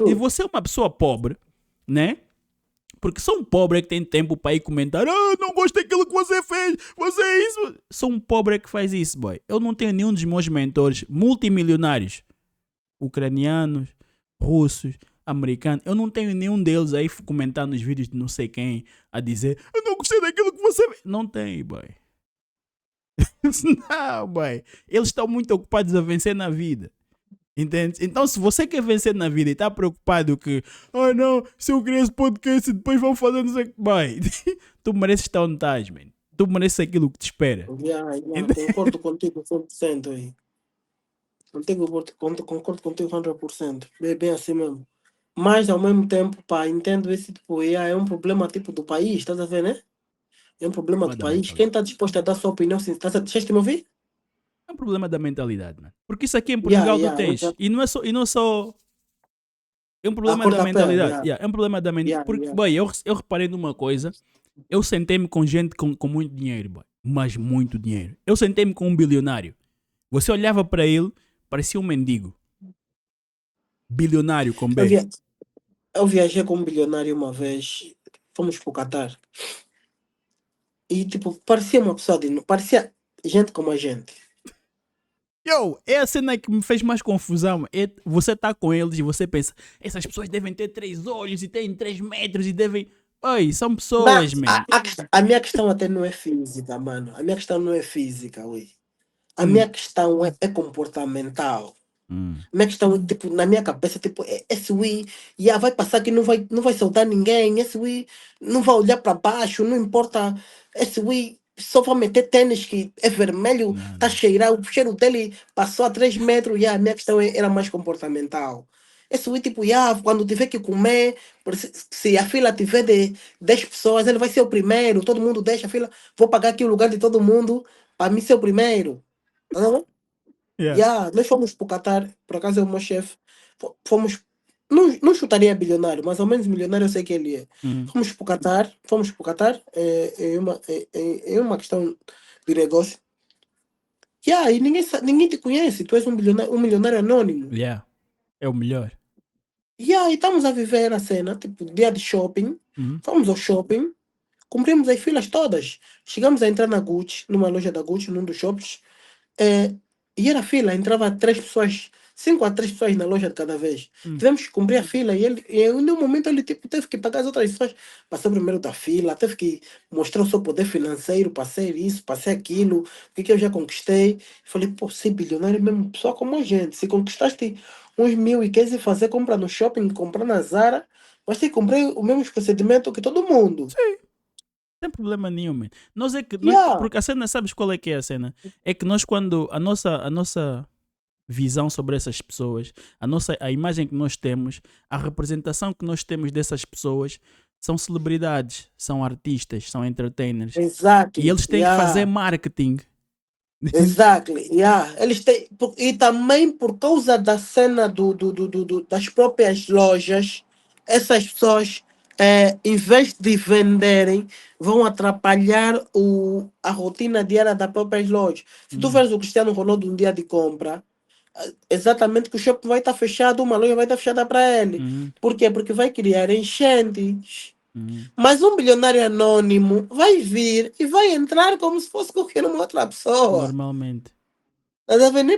e você é uma pessoa pobre, né? Porque sou um pobre que tem tempo para ir comentar, não gosto daquilo que você fez, você é isso. Sou um pobre que faz isso, boy. Eu não tenho nenhum dos meus mentores multimilionários, ucranianos, russos, americanos. Eu não tenho nenhum deles aí comentar nos vídeos de não sei quem a dizer, eu não gostei daquilo que você fez. Não tem, boy. Não, boy. Eles estão muito ocupados a vencer na vida. Entende? Então, se você quer vencer na vida e está preocupado que, não, se eu criar esse podcast depois vão fazer não sei o que, boy, tu mereces estar onde estás, man. Tu mereces aquilo que te espera. Concordo contigo 100% aí. Concordo contigo 100%. Bem assim mesmo. Mas ao mesmo tempo, pá, entendo esse tipo, é um problema tipo do país, estás a ver, né? É um problema do país. Quem está disposto a dar sua opinião, se deixaste me ouvir? É um problema da mentalidade, mano. Porque isso aqui em Portugal tu tens. E não é só. É um problema da mentalidade. É um problema da mentalidade. Porque, boy, eu reparei numa coisa. Eu sentei-me com gente com muito dinheiro, boy. Mas muito dinheiro. Eu sentei-me com um bilionário. Você olhava para ele, parecia um mendigo. Bilionário com B. Eu viajei com um bilionário uma vez. Fomos para o Catar. E tipo, parecia uma pessoa parecia gente como a gente. É a cena que me fez mais confusão. Você tá com eles e você pensa, essas pessoas devem ter 3 olhos e têm 3 metros e devem. Oi, são pessoas, man. A minha questão até não é física, mano. A minha questão não é física, ui. A minha questão é comportamental. A minha questão, tipo, na minha cabeça, tipo, esse Wii vai passar que não vai soltar ninguém, esse Wii não vai olhar para baixo, não importa, esse Wii só vai meter tênis que é vermelho, tá cheirado, o cheiro dele passou a 3 metros, a minha questão era mais comportamental. Esse Wii, tipo, quando tiver que comer, se a fila tiver de 10 pessoas, ele vai ser o primeiro, todo mundo deixa a fila, vou pagar aqui o lugar de todo mundo, para mim ser o primeiro. Tá vendo? Nós fomos para o Qatar, por acaso é o meu chefe. Fomos, não chutaria bilionário, mas ao menos milionário eu sei que ele é. Fomos para o Qatar, é uma questão de negócio. E ninguém te conhece, tu és um milionário anônimo. É o melhor. E estamos a viver a cena, tipo, dia de shopping, fomos ao shopping, cumprimos as filas todas. Chegamos a entrar na Gucci, numa loja da Gucci, num dos shops. E era fila, entrava 3 pessoas, 5 a 3 pessoas na loja de cada vez. Tivemos que cumprir a fila e no momento ele tipo, teve que pagar as outras pessoas para ser o primeiro da fila, teve que mostrar o seu poder financeiro, para ser isso, para ser aquilo, o que eu já conquistei. Falei, pô, ser bilionário é mesmo, pessoa como a gente. Se conquistaste uns 1.000 e queres ir fazer compra no shopping, comprar na Zara, mas tem que cumprir o mesmo procedimento que todo mundo. Sim. Não tem problema nenhum, man. Porque a cena, sabes qual é que é a cena? É que nós quando a nossa visão sobre essas pessoas, a imagem que nós temos, a representação que nós temos dessas pessoas são celebridades, são artistas, são entertainers. Exato. E eles têm que fazer marketing. Exactly, Eles têm, e também por causa da cena das próprias lojas, essas pessoas, em vez de venderem, vão atrapalhar a rotina diária das próprias lojas. Se tu vês o Cristiano Ronaldo um dia de compra, exatamente que o shopping vai estar fechado, uma loja vai estar fechada para ele. Por quê? Porque vai criar enchentes. Mas um bilionário anônimo vai vir e vai entrar como se fosse qualquer uma outra pessoa. Normalmente.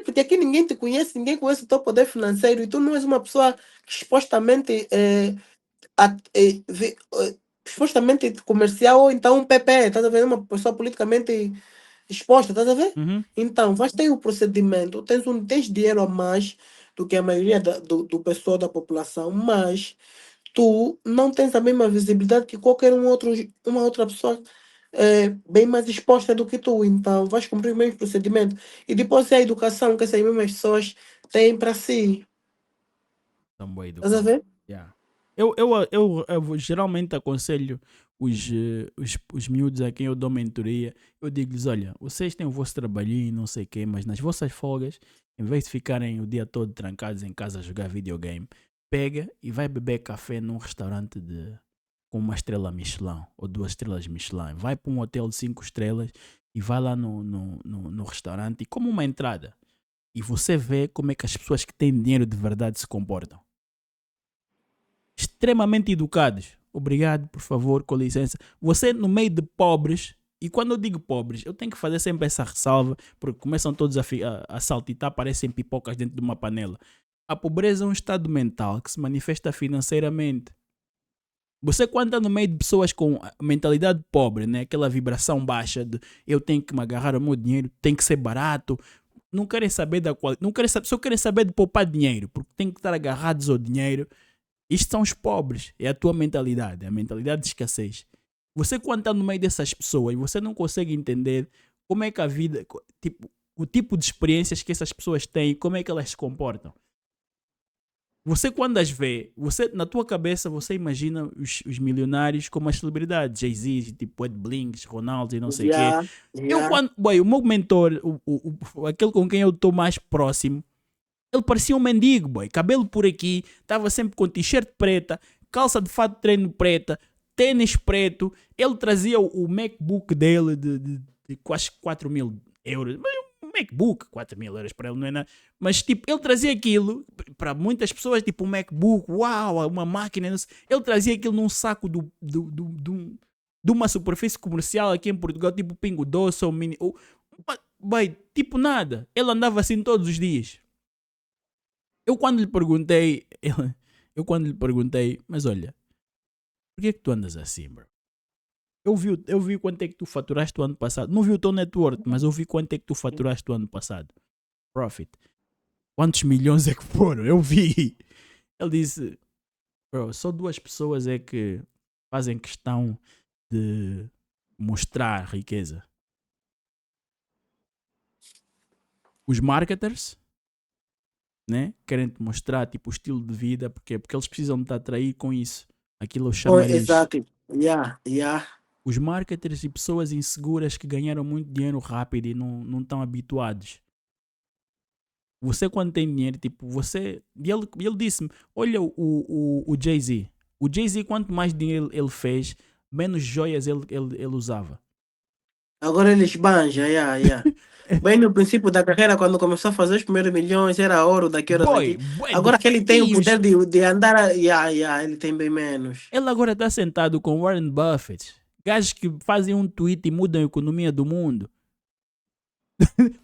Porque aqui ninguém te conhece, ninguém conhece o teu poder financeiro e tu não és uma pessoa que supostamente supostamente comercial ou então um PP, estás a ver? Uma pessoa politicamente exposta, estás a ver? Então, vais ter o procedimento, tens dinheiro a mais do que a maioria do pessoal da população, mas tu não tens a mesma visibilidade que qualquer uma outra pessoa bem mais exposta do que tu. Então, vais cumprir o mesmo procedimento. E depois é a educação que essas mesmas pessoas têm para si. Estás a ver? Eu geralmente aconselho os miúdos a quem eu dou mentoria. Eu digo-lhes, olha, vocês têm o vosso trabalhinho, não sei o quê, mas nas vossas folgas, em vez de ficarem o dia todo trancados em casa a jogar videogame, pega e vai beber café num restaurante com uma estrela Michelin ou 2 estrelas Michelin. Vai para um hotel de 5 estrelas e vai lá no restaurante e come uma entrada. E você vê como é que as pessoas que têm dinheiro de verdade se comportam. Extremamente educados. Obrigado, por favor, com licença. Você no meio de pobres, e quando eu digo pobres, eu tenho que fazer sempre essa ressalva, porque começam todos a saltitar, parecem pipocas dentro de uma panela. A pobreza é um estado mental que se manifesta financeiramente. Você quando está no meio de pessoas com a mentalidade pobre, né? Aquela vibração baixa de eu tenho que me agarrar ao meu dinheiro, tem que ser barato, não querem saber da qualidade, não querem saber, só querem saber de poupar dinheiro, porque tem que estar agarrados ao dinheiro. Isto são os pobres, é a tua mentalidade, é a mentalidade de escassez. Você quando está no meio dessas pessoas, você não consegue entender como é que a vida, tipo, o tipo de experiências que essas pessoas têm, como é que elas se comportam. Você quando as vê, você, na tua cabeça você imagina os milionários como as celebridades, Jay-Z, tipo Ed Blinks, Ronaldo e não sei o quê. Yeah, Eu yeah. quando, boy, o meu mentor, aquele com quem eu estou mais próximo, ele parecia um mendigo, boy. Cabelo por aqui, estava sempre com t-shirt preta, calça de fato de treino preta, tênis preto. Ele trazia o MacBook dele de quase 4 mil euros. Mas um MacBook, 4 mil euros para ele não é nada. Mas tipo, ele trazia aquilo, para muitas pessoas, tipo um MacBook, uau, uma máquina. Não sei. Ele trazia aquilo num saco de uma superfície comercial aqui em Portugal, tipo Pingo Doce ou Mini. Boy, tipo nada. Ele andava assim todos os dias. Eu quando lhe perguntei, mas olha, por que é que tu andas assim, bro? Eu vi quanto é que tu faturaste o ano passado. Não vi o teu network, mas eu vi quanto é que tu faturaste o ano passado. Profit. Quantos milhões é que foram? Eu vi. Ele disse, bro, só 2 pessoas é que fazem questão de mostrar riqueza. Os marketers, né? Querem te mostrar tipo o estilo de vida, porque eles precisam te atrair com isso. Aquilo eu Oh, chamo-lhes exato. Yeah, yeah. os marketers e pessoas inseguras que ganharam muito dinheiro rápido e não estão habituados. Você quando tem dinheiro, tipo, você... E ele disse-me, olha o Jay-Z. O Jay-Z, quanto mais dinheiro ele fez, menos joias ele usava. Agora ele esbanja, yeah, yeah. Bem no princípio da carreira, quando começou a fazer os primeiros milhões, era ouro daqui, ouro Boy, daqui. bué de Agora que ele tem o fios. poder de andar, yeah, yeah, ele tem bem menos. Ele agora está sentado com Warren Buffett. Gajos que fazem um tweet e mudam a economia do mundo.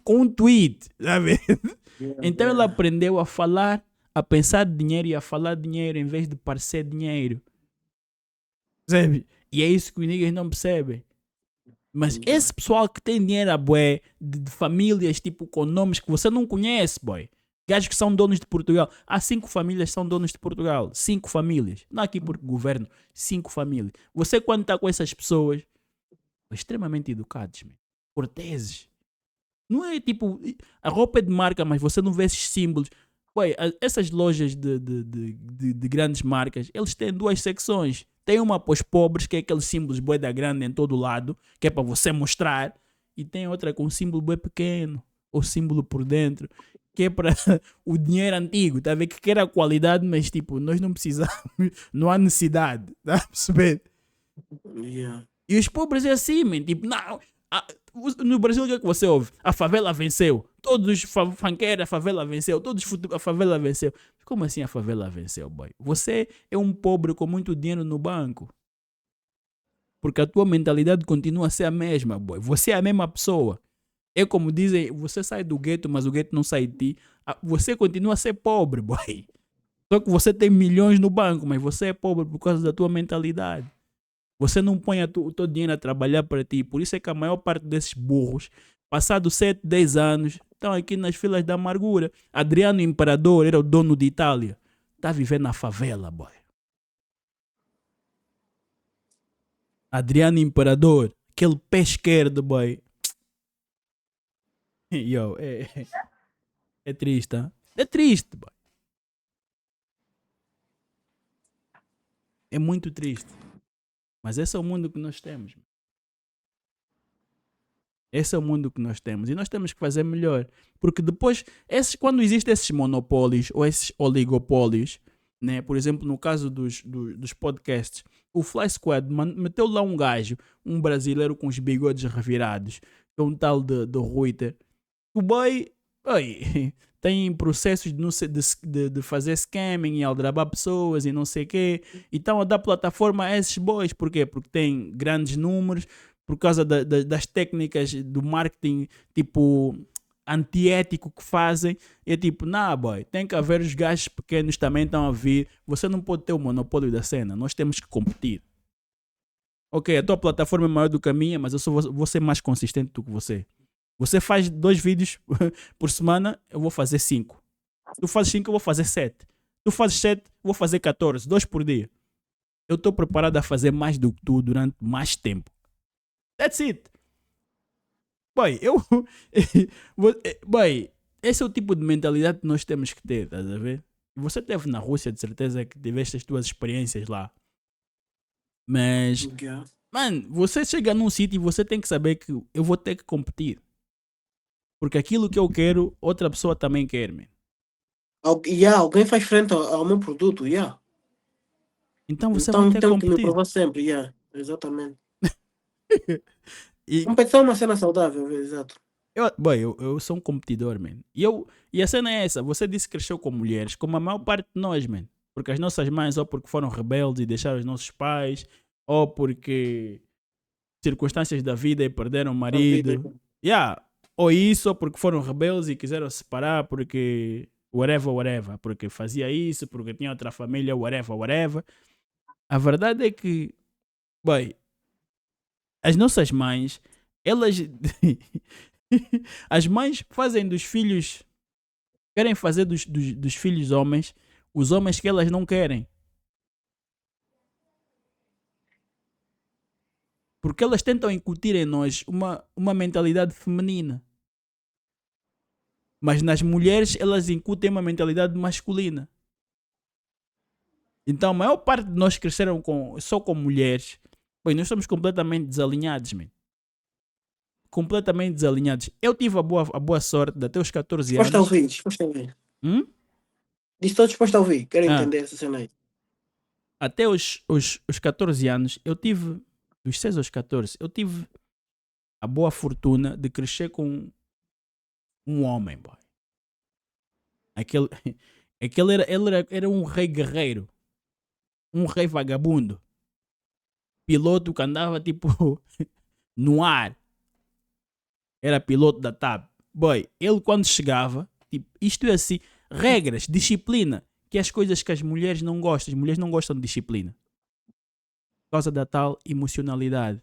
Com um tweet, sabe? Yeah, Então ele yeah. aprendeu a falar, a pensar dinheiro e a falar dinheiro em vez de parecer dinheiro. Sabe? E é isso que os niggas não percebem. Mas esse pessoal que tem dinheiro a bué, de famílias tipo com nomes que você não conhece, boy. Gajos que são donos de Portugal. Há 5 famílias que são donos de Portugal. 5 famílias. Não aqui por governo. 5 famílias. Você quando está com essas pessoas, extremamente educados, man. Corteses. Não é tipo, a roupa é de marca, mas você não vê esses símbolos. Ué, essas lojas de grandes marcas, eles têm 2 secções. Tem uma para os pobres, que é aqueles símbolos bué da grande em todo lado, que é para você mostrar. E tem outra com um símbolo bué pequeno, ou símbolo por dentro, que é para o dinheiro antigo. Tá a ver que quer a qualidade, mas tipo, nós não precisamos, não há necessidade. Tá a perceber? Yeah. E os pobres é assim, man. Tipo, não. No Brasil, o que é que você ouve? A favela venceu. Todos os funkeiros, a favela venceu. A favela venceu. Como assim a favela venceu, boy? Você é um pobre com muito dinheiro no banco. Porque a tua mentalidade continua a ser a mesma, boy. Você é a mesma pessoa. É como dizem, você sai do gueto, mas o gueto não sai de ti. Você continua a ser pobre, boy. Só que você tem milhões no banco, mas você é pobre por causa da tua mentalidade. Você não põe o teu dinheiro a trabalhar para ti. Por isso é que a maior parte desses burros, passados 7, 10 anos, estão aqui nas filas da amargura. Adriano Imperador era o dono de Itália. Está vivendo na favela, boy. Adriano Imperador, aquele pé esquerdo, boy. Yo, é triste, hein? É triste, boy. É muito triste. Mas esse é o mundo que nós temos. Esse é o mundo que nós temos. E nós temos que fazer melhor. Porque depois, quando existem esses monopólios ou esses oligopólios, né? Por exemplo, no caso dos podcasts, o Fly Squad meteu lá um gajo, um brasileiro com os bigodes revirados, que é um tal de Ruiter. O boy, tem processos de fazer scamming e aldrabar pessoas e não sei o quê. Então a dar plataforma a esses boys. Por quê? Porque tem grandes números, por causa das técnicas do marketing, tipo antiético que fazem. É tipo, nah, boy, tem que haver os gajos pequenos também estão a vir. Você não pode ter o monopólio da cena. Nós temos que competir. Ok, a tua plataforma é maior do que a minha, mas eu vou ser mais consistente do que você. Você faz 2 vídeos por semana, eu vou fazer 5. Tu fazes 5, eu vou fazer 7. Tu fazes 7, eu vou fazer 14. 2 por dia. Eu estou preparado a fazer mais do que tu durante mais tempo. That's it. Boy, boy, esse é o tipo de mentalidade que nós temos que ter, estás a ver? Você esteve na Rússia, de certeza que tiveste as tuas experiências lá. Mas, Yeah. mano, você chega num sítio e você tem que saber que eu vou ter que competir. Porque aquilo que eu quero, outra pessoa também quer, man. Alguém faz frente ao meu produto, yeah. Então você vai Então ter que tenho que me competir. provar sempre, yeah. Exatamente. E, Competição é uma cena saudável, exato. eu sou um competidor, man. E a cena é essa. Você disse que cresceu com mulheres, como a maior parte de nós, man. Porque as nossas mães, ou porque foram rebeldes e deixaram os nossos pais, ou porque circunstâncias da vida e perderam o A vida. marido. Yeah. Ou isso, ou porque foram rebeldes e quiseram se separar porque whatever. Porque fazia isso, porque tinha outra família, whatever. A verdade é que, boy, as nossas mães, elas. As mães fazem dos filhos. Querem fazer dos filhos homens os homens que elas não querem. Porque elas tentam incutir em nós uma mentalidade feminina. Mas nas mulheres elas incutem uma mentalidade masculina. Então a maior parte de nós cresceram só com mulheres. Bem, nós estamos completamente desalinhados, man. Completamente desalinhados. Eu tive a boa sorte de até os 14 Disposto a anos. ouvir, disposto a ouvir. Estou disposto a ouvir, quero Ah, entender essa cena aí. até os 14 anos, eu tive, dos 6 aos 14, eu tive a boa fortuna de crescer com um homem, boy. Aquele, ele era um rei guerreiro, um rei vagabundo, piloto que andava tipo no ar, era piloto da TAP. Boy, ele quando chegava, tipo, isto é assim, regras, disciplina, que é as coisas que as mulheres não gostam. As mulheres não gostam de disciplina. Por causa da tal emocionalidade.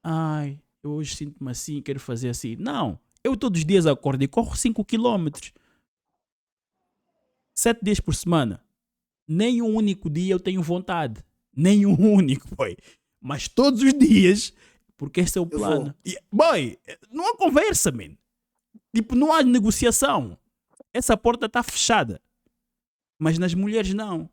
Ai, eu hoje sinto-me assim, quero fazer assim. Não, eu todos os dias acordo e corro 5 quilómetros. 7 dias por semana. Nem um único dia eu tenho vontade. Nem um único, boy. Mas todos os dias, porque esse é o Eu plano. vou. E, boy, não há conversa, man. Tipo, não há negociação. Essa porta está fechada. Mas nas mulheres não.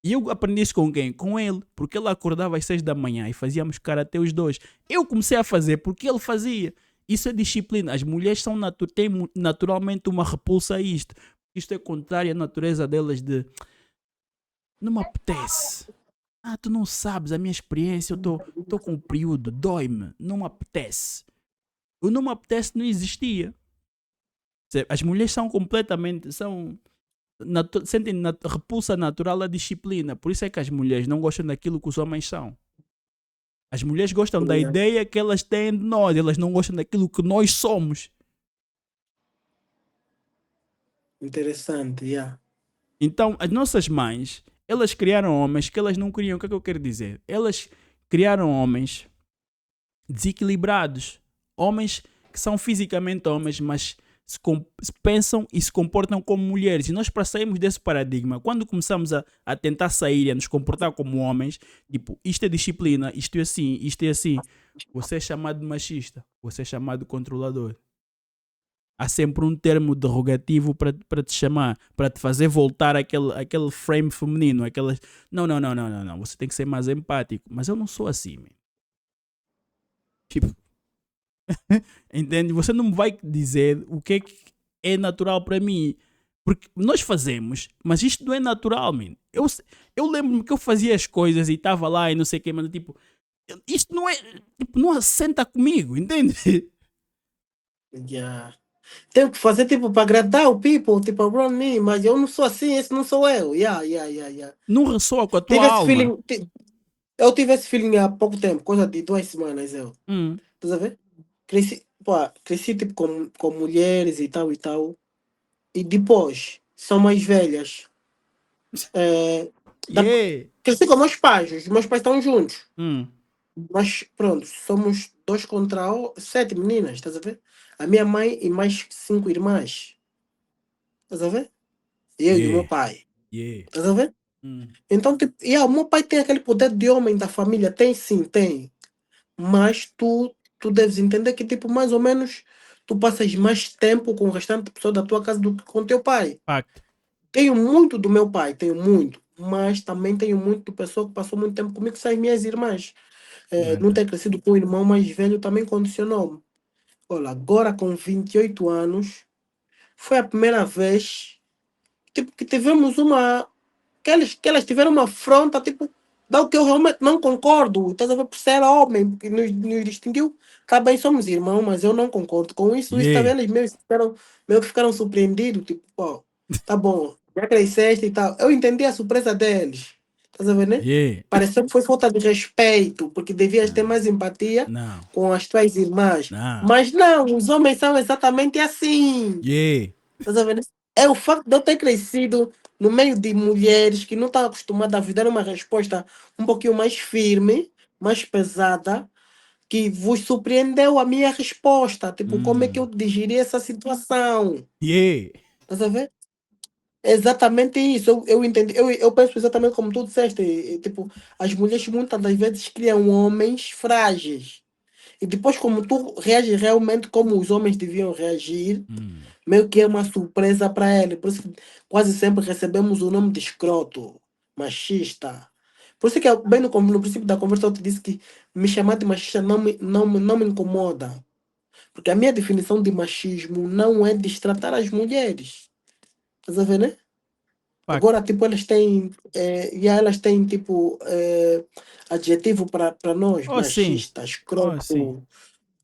E eu aprendi isso com quem? Com ele. Porque ele acordava às 6 da manhã e fazíamos karatê os dois. Eu comecei a fazer porque ele fazia. Isso é disciplina. As mulheres têm naturalmente uma repulsa a isto. Isto é contrário à natureza delas de... Não me apetece. Ah, tu não sabes a minha experiência. Eu estou com um período. Dói-me. Não me apetece. O não me apetece não existia. As mulheres são completamente... sentem repulsa natural à disciplina. Por isso é que as mulheres não gostam daquilo que os homens são. As mulheres gostam da ideia que elas têm de nós. Elas não gostam daquilo que nós somos. Interessante, yeah. Então, as nossas mães, elas criaram homens que elas não queriam. O que é que eu quero dizer? Elas criaram homens desequilibrados. Homens que são fisicamente homens, mas pensam e se comportam como mulheres. E nós, para sairmos desse paradigma, quando começamos a tentar sair e a nos comportar como homens, tipo, isto é disciplina, isto é assim, você é chamado de machista, você é chamado de controlador. Há sempre um termo derogativo para te chamar, para te fazer voltar aquele frame feminino, aquelas... Não, você tem que ser mais empático. Mas eu não sou assim, man. Tipo, entende? Você não me vai dizer o que é natural para mim. Porque nós fazemos, mas isto não é natural, man. Eu lembro-me que eu fazia as coisas e estava lá e não sei o que, mas tipo, isto não é, tipo, não assenta comigo, entende? Yeah. Tenho que fazer tipo para agradar o people, tipo around me, mas eu não sou assim, esse não sou eu. Yeah. Não ressoa com a tua Tive esse alma. feeling, eu tive esse feeling há pouco tempo, coisa de 2 semanas eu. Estás a ver? Pá, cresci tipo com mulheres e tal e tal. E depois, são mais velhas. Eh, da- Yeah. Cresci com meus pais, os meus pais estão juntos. Hum. Mas pronto, somos dois contra sete meninas, estás a ver? A minha mãe e mais cinco irmãs, estás a ver? Eu e o meu Yeah. pai, Yeah. estás a ver? Hum. Então, tipo, o meu pai tem aquele poder de homem da família, tem sim, tem. Mas tu deves entender que, tipo, mais ou menos, tu passas mais tempo com o restante pessoa da tua casa do que com teu pai. Facto. Tenho muito do meu pai, tenho muito. Mas também tenho muito do pessoa que passou muito tempo comigo, que são as minhas irmãs. Não Verdade. ter crescido com o irmão mais velho também condicionou-me. Olha, agora com 28 anos, foi a primeira vez tipo, que tivemos uma. Que elas tiveram uma afronta, tipo, da o que eu realmente não concordo. Estás a ver por ser homem, porque nos distinguiu. Tá bem, somos irmãos, mas eu não concordo com isso. Isso Yeah. também eles meio que ficaram surpreendidos. Tipo, pô, tá bom, já cresceste e tal. Eu entendi a surpresa deles. Estás a ver, né? Yeah. Pareceu que foi falta de respeito, porque devias ter Não. mais empatia Não. com as tuas irmãs. Não. Mas não, os homens são exatamente assim. Yeah. Estás a ver? É o facto de eu ter crescido no meio de mulheres que não estão acostumadas a dar uma resposta um pouquinho mais firme, mais pesada, que vos surpreendeu a minha resposta. Tipo, como é que eu Hum. digeri essa situação? Yeah. Estás a ver? É exatamente isso. Eu entendi. Eu penso exatamente como tu disseste. Tipo, as mulheres muitas das vezes criam homens frágeis. E depois, como tu reages realmente como os homens deviam reagir, Hum. meio que é uma surpresa para ele. Por isso que quase sempre recebemos o nome de escroto, machista. Por isso que bem no princípio da conversa eu te disse que me chamar de machista não me incomoda. Porque a minha definição de machismo não é destratar as mulheres. Estás a ver, né? Facto. Agora, tipo, elas têm, tipo, adjetivo para nós, Oh, sim. machista, Oh, sim. escroto.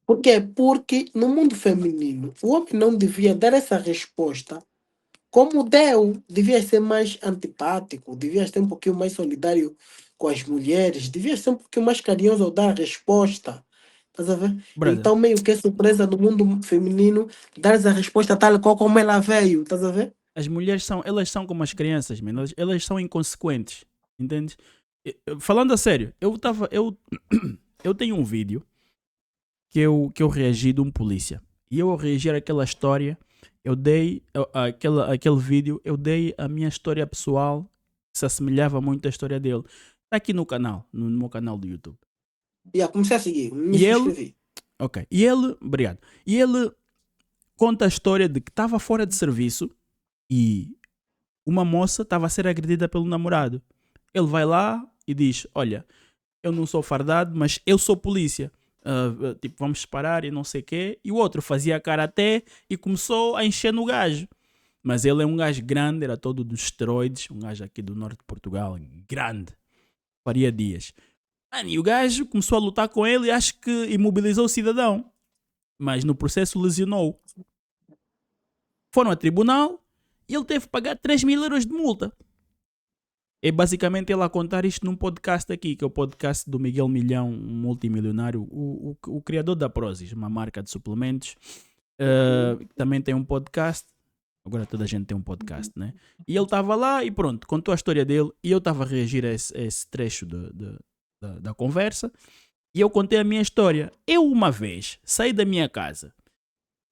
Por quê? Porque no mundo feminino, o homem não devia dar essa resposta como deu. Devia ser mais antipático, devia ser um pouquinho mais solidário com as mulheres, devia ser um pouquinho mais carinhoso ao dar a resposta. Estás a ver? Brother, Então, meio que é surpresa no mundo feminino dar a resposta tal qual como ela veio. Estás a ver? as mulheres são, elas são como as crianças, man. Elas são inconsequentes, entendes? Falando a sério, eu tenho um vídeo que eu reagi de um polícia. E eu ao reagir àquela história, eu dei aquele vídeo, eu dei a minha história pessoal que se assemelhava muito à história dele. Está aqui no canal, no meu canal do YouTube. E comecei a seguir, me E ele, subscrevi. ok, e ele, obrigado. E ele conta a história de que estava fora de serviço e uma moça estava a ser agredida pelo namorado. Ele vai lá e diz: Olha, eu não sou fardado, mas eu sou polícia. Tipo, vamos separar e não sei o quê. E o outro fazia karaté e começou a encher no gajo. Mas ele é um gajo grande, era todo dos esteroides, um gajo aqui do norte de Portugal, grande. Faria Dias. Mano, e o gajo começou a lutar com ele e acho que imobilizou o cidadão. Mas no processo lesionou. Foram a tribunal e ele teve que pagar 3.000 euros de multa. É basicamente ele a contar isto num podcast aqui, que é o podcast do Miguel Milhão, um multimilionário, o criador da Prozis, uma marca de suplementos. Também tem um podcast. Agora toda a gente tem um podcast, né? E ele estava lá e pronto, contou a história dele e eu estava a reagir a esse trecho da conversa e eu contei a minha história. Eu uma vez saí da minha casa,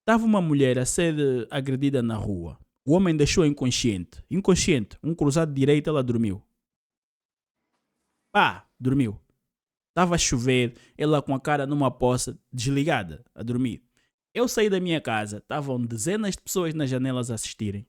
estava uma mulher a ser agredida na rua. O homem deixou inconsciente. Inconsciente. Um cruzado de direita, ela dormiu. Pá, dormiu. Estava a chover, ela com a cara numa poça, desligada, a dormir. Eu saí da minha casa, estavam dezenas de pessoas nas janelas a assistirem.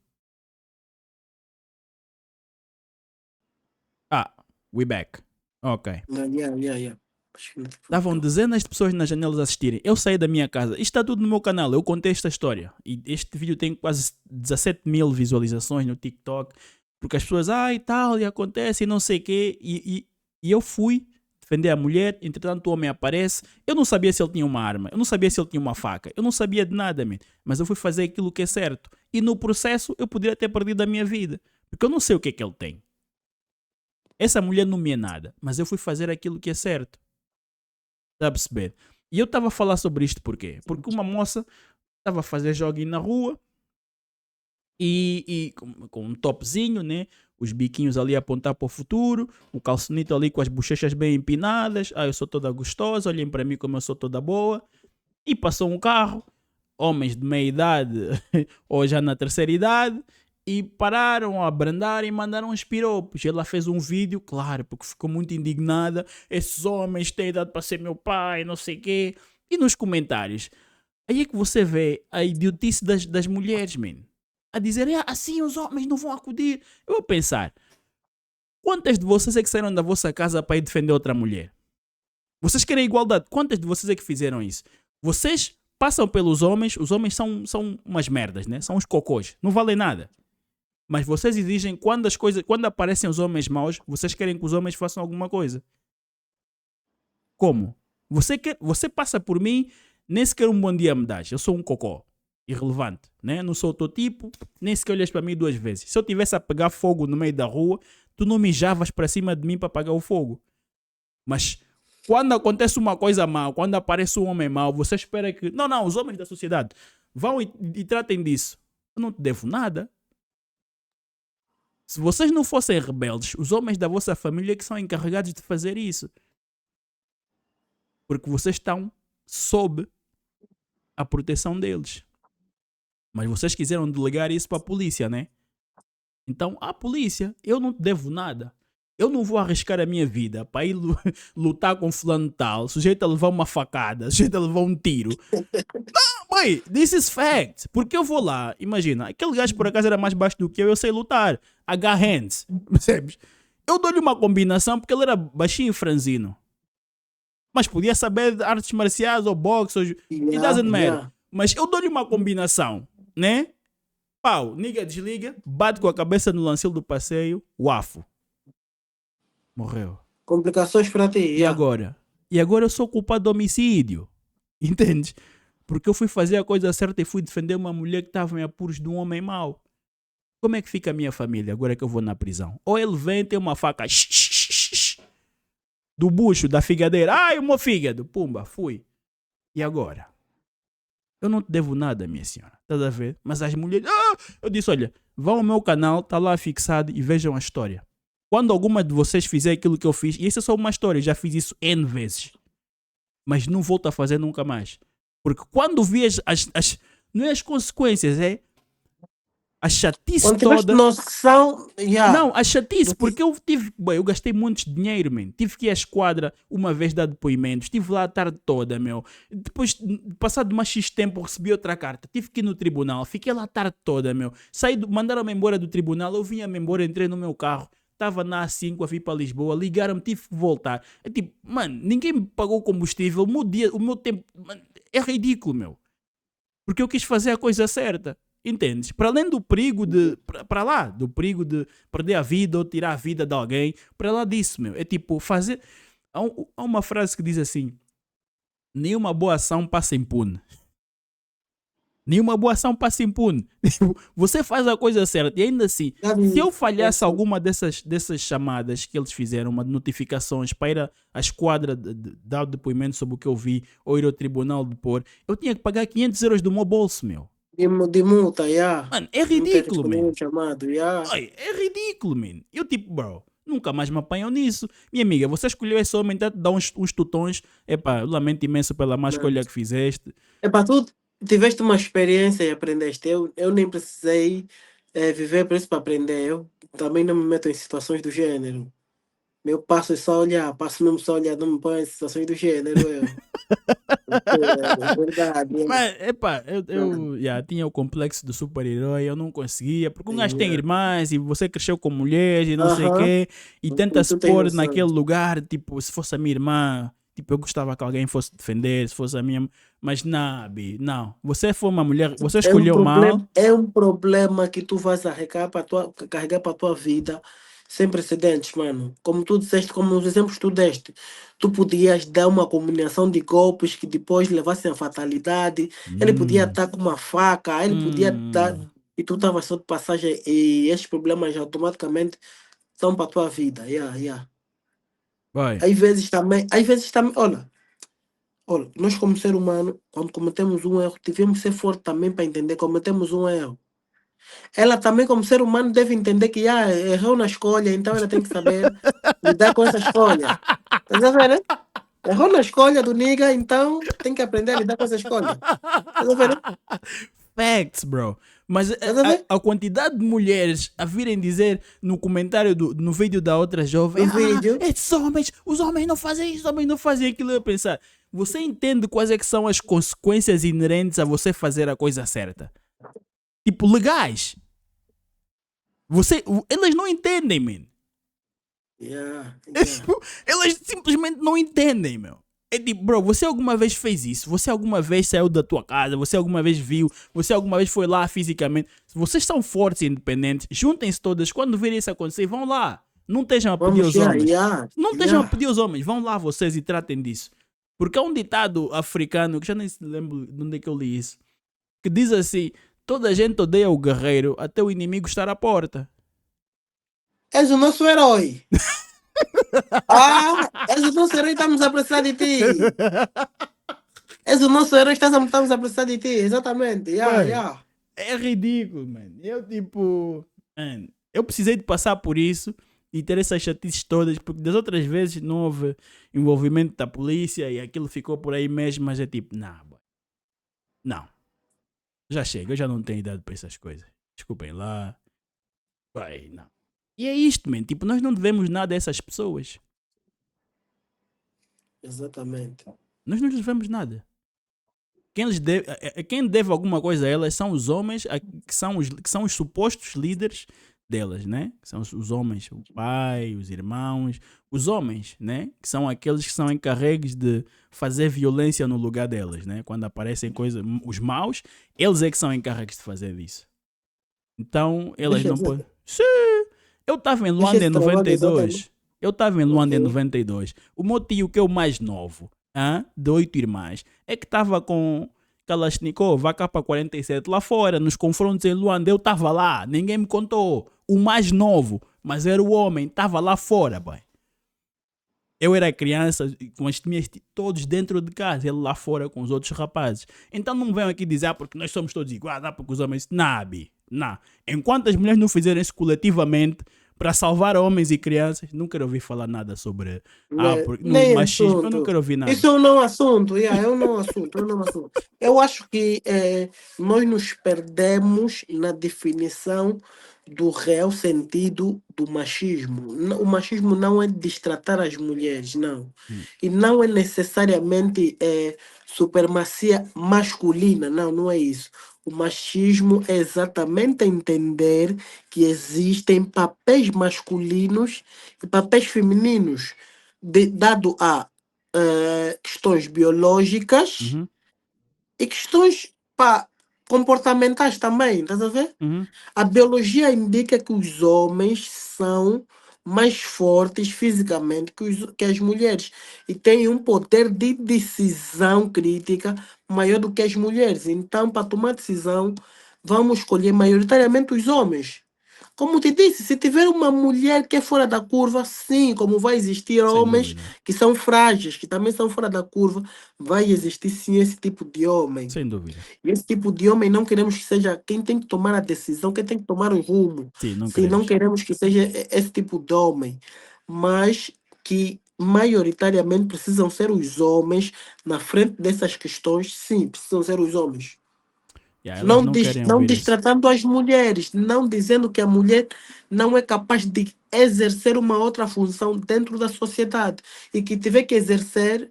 Ah, we back. Ok. Yeah. Acho que não Estavam foi. dezenas de pessoas nas janelas a assistirem. Eu saí da minha casa. Isto está tudo no meu canal. Eu contei esta história. E este vídeo tem quase 17 mil visualizações no TikTok. Porque as pessoas, e tal, e acontece, e não sei o quê. E eu fui defender a mulher. Entretanto, o homem aparece. Eu não sabia se ele tinha uma arma. Eu não sabia se ele tinha uma faca. Eu não sabia de nada, man. Mas eu fui fazer aquilo que é certo. E no processo, eu poderia ter perdido a minha vida. Porque eu não sei o que é que ele tem. Essa mulher não me é nada. Mas eu fui fazer aquilo que é certo. Está a perceber? E eu estava a falar sobre isto por quê? Porque uma moça estava a fazer jogging na rua e com um topzinho, né? Os biquinhos ali a apontar para o futuro, o calçonito ali com as bochechas bem empinadas. Ah, eu sou toda gostosa, olhem para mim como eu sou toda boa. E passou um carro, homens de meia idade ou já na terceira idade, e pararam a abrandar e mandaram uns piropos. Ela fez um vídeo, claro, porque ficou muito indignada. Esses homens têm idade para ser meu pai, não sei o quê. E nos comentários, aí é que você vê a idiotice das mulheres, man. A dizer, assim os homens não vão acudir. Eu vou pensar, quantas de vocês é que saíram da vossa casa para ir defender outra mulher? Vocês querem igualdade. Quantas de vocês é que fizeram isso? Vocês passam pelos homens, os homens são umas merdas, né? São uns cocôs, não valem nada. Mas vocês exigem quando aparecem os homens maus, vocês querem que os homens façam alguma coisa. Como? Você passa por mim, nem sequer um bom dia me dás. Eu sou um cocô, irrelevante, né? Não sou o teu tipo, nem sequer olhas para mim duas vezes. Se eu tivesse a pegar fogo no meio da rua, tu não mijavas para cima de mim para apagar o fogo. Mas quando acontece uma coisa mal, quando aparece um homem mau, você espera que... Não, os homens da sociedade vão e tratem disso. Eu não te devo nada. Se vocês não fossem rebeldes, os homens da vossa família que são encarregados de fazer isso. Porque vocês estão sob a proteção deles. Mas vocês quiseram delegar isso para a polícia, né? Então, a polícia, eu não te devo nada. Eu não vou arriscar a minha vida para ir lutar com fulano tal, sujeito a levar uma facada, sujeito a levar um tiro. Mãe, this is fact. Porque eu vou lá, imagina, aquele gajo por acaso era mais baixo do que eu sei lutar. H hands, percebes? Eu dou-lhe uma combinação porque ele era baixinho e franzino. Mas podia saber de artes marciais ou boxe, it doesn't matter. Mas eu dou-lhe uma combinação, né? Pau, nigga desliga, bate com a cabeça no lancil do passeio, uafo. Morreu. Complicações para ti. E agora? E agora eu sou culpado de homicídio. Entendes? Porque eu fui fazer a coisa certa e fui defender uma mulher que estava em apuros de um homem mau. Como é que fica a minha família agora que eu vou na prisão? Ou ele vem ter uma faca do bucho, da figadeira. Ai, o meu fígado. Pumba, fui. E agora? Eu não te devo nada, minha senhora. Estás a ver? Mas as mulheres... Eu disse, olha, vão ao meu canal, está lá fixado e vejam a história. Quando alguma de vocês fizer aquilo que eu fiz, e isso é só uma história, eu já fiz isso N vezes. Mas não volto a fazer nunca mais. Porque quando vi não é as consequências, é a chatice quando toda. Noção, Não, a chatice, porque eu gastei muito dinheiro, man. Tive que ir à esquadra uma vez dar depoimentos, estive lá a tarde toda, meu. Depois, passado mais X tempo, recebi outra carta, tive que ir no tribunal, fiquei lá a tarde toda, meu. Mandaram-me embora do tribunal, eu vinha-me embora, entrei no meu carro, estava na A5 a vir para Lisboa, ligaram-me, tive que voltar. É tipo, mano, ninguém me pagou combustível, o meu tempo, mano, é ridículo, meu. Porque eu quis fazer a coisa certa. Entendes? Para além do perigo de... Para lá, do perigo de perder a vida ou tirar a vida de alguém, para lá disso, meu. É tipo, fazer... Há uma frase que diz assim: nenhuma boa ação passa impune. Nenhuma boa ação passa impune. Você faz a coisa certa e ainda assim, se eu falhasse alguma dessas chamadas que eles fizeram, uma de notificações para ir à esquadra dar o depoimento sobre o que eu vi ou ir ao tribunal depor, eu tinha que pagar 500 euros do meu bolso, meu. De multa, Mano, é ridículo, man. Chamado, Ai, é ridículo, man. Eu tipo, bro, nunca mais me apanham nisso. Minha amiga, você escolheu esse homem, tá te dar uns tutões. Epá, eu lamento imenso pela má escolha que fizeste. Epá, tu tiveste uma experiência e aprendeste. Eu nem precisei viver por isso para aprender. Eu também não me meto em situações do gênero. Meu passo é só olhar, passo mesmo só olhar, não me põe em situações do gênero, eu. É verdade. Mas, epá, eu tinha o complexo do super-herói, eu não conseguia, porque um gajo tem irmãs e você cresceu com mulheres e não sei o quê, e tenta se pôr naquele lugar, tipo, se fosse a minha irmã, tipo, eu gostava que alguém fosse defender, se fosse a minha, mas não, Bi, não. Você foi uma mulher, você escolheu mal. É um problema que tu vais carregar para tua vida sem precedentes, mano. Como tu disseste, como os exemplos que tu deste, tu podias dar uma combinação de golpes que depois levassem à fatalidade. Ele podia estar com uma faca, ele podia estar. E tu estavas só de passagem e estes problemas automaticamente são para a tua vida. Vai. Às vezes também, olha, Olha, nós como ser humano, quando cometemos um erro, devemos ser fortes também para entender que cometemos um erro. Ela também, como ser humano, deve entender que errou na escolha, então ela tem que saber lidar com essa escolha. Estás a ver, né? Errou na escolha do nigga, então tem que aprender a lidar com essa escolha. Estás a ver, né? Facts, bro. Mas Estás a ver? a quantidade de mulheres a virem dizer no comentário, no vídeo da outra jovem, No vídeo. esses homens, os homens não fazem isso, os homens não fazem aquilo. Eu pensar, você entende quais é que são as consequências inerentes a você fazer a coisa certa? Tipo, legais. Elas não entendem, man. Yeah, Elas simplesmente não entendem, meu. É tipo, bro, você alguma vez fez isso? Você alguma vez saiu da tua casa? Você alguma vez viu? Você alguma vez foi lá fisicamente? Vocês são fortes e independentes. Juntem-se todas. Quando virem isso acontecer, vão lá. Não estejam a pedir Vamos, aos homens. Não estejam a yeah. pedir aos homens. Vão lá vocês e tratem disso. Porque há um ditado africano, que já nem se lembro de onde é que eu li isso, que diz assim: toda a gente odeia o guerreiro até o inimigo estar à porta. És o nosso herói. És o nosso herói, estamos a precisar de ti. És o nosso herói, estamos a precisar de ti. Exatamente. Yeah, Mano, yeah. é ridículo, mano. Eu, tipo, mano, eu precisei de passar por isso e ter essas chatices todas, porque das outras vezes não houve envolvimento da polícia e aquilo ficou por aí mesmo, mas é tipo, não, boy, não, já chega, eu já não tenho idade para essas coisas. Desculpem lá, vai, não. E é isto, man, tipo, nós não devemos nada a essas pessoas. Exatamente. Nós não lhes devemos nada. Quem deve alguma coisa a elas são os homens que são os supostos líderes delas, né? Que são os homens, o pai, os irmãos, os homens, né? Que são aqueles que são encarregues de fazer violência no lugar delas, né? Quando aparecem coisas, os maus, eles é que são encarregues de fazer isso. Então, elas Deixa não esse, podem. Sim. Eu estava em deixa Luanda em esse trabalho exatamente. 92. Eu estava em Luanda em Ok. 92. O meu tio, que é o mais novo, de 8 irmãs, é que estava com Kalashnikov, AK-47 lá fora, nos confrontos em Luanda. Eu estava lá, ninguém me contou. O mais novo, mas era o homem, estava lá fora, boy. Eu era criança, com as minhas todos dentro de casa, ele lá fora com os outros rapazes. Então não venham aqui dizer, porque nós somos todos iguais, porque os homens. Não, Bi, não. Enquanto as mulheres não fizerem isso coletivamente para salvar homens e crianças, não quero ouvir falar nada sobre. Porque no Nem machismo, eu não assunto. quero ouvir nada. Isso é um não assunto. Yeah, é um não assunto. É um não assunto. Eu acho que nós nos perdemos na definição do real sentido do machismo. O machismo não é destratar as mulheres, não. Hum. E não é necessariamente supremacia masculina, não, não é isso. O machismo é exatamente entender que existem papéis masculinos e papéis femininos, dado a questões biológicas Uhum, e questões comportamentais também, estás a ver? uhum. A biologia indica que os homens são mais fortes fisicamente que as mulheres e têm um poder de decisão crítica maior do que as mulheres. Então, para tomar decisão, vamos escolher maioritariamente os homens. Como te disse, se tiver uma mulher que é fora da curva, sim, como vai existir Sem homens dúvida. que são frágeis, que também são fora da curva, vai existir sim esse tipo de homem. Sem dúvida. E esse tipo de homem não queremos que seja quem tem que tomar a decisão, quem tem que tomar o rumo. Sim, não Sim, não queremos. queremos que seja esse tipo de homem, mas que maioritariamente precisam ser os homens na frente dessas questões, sim, precisam ser os homens. Yeah, elas Não, não querem não ouvir isso. destratando as mulheres, não dizendo que a mulher não é capaz de exercer uma outra função dentro da sociedade e que tiver que exercer,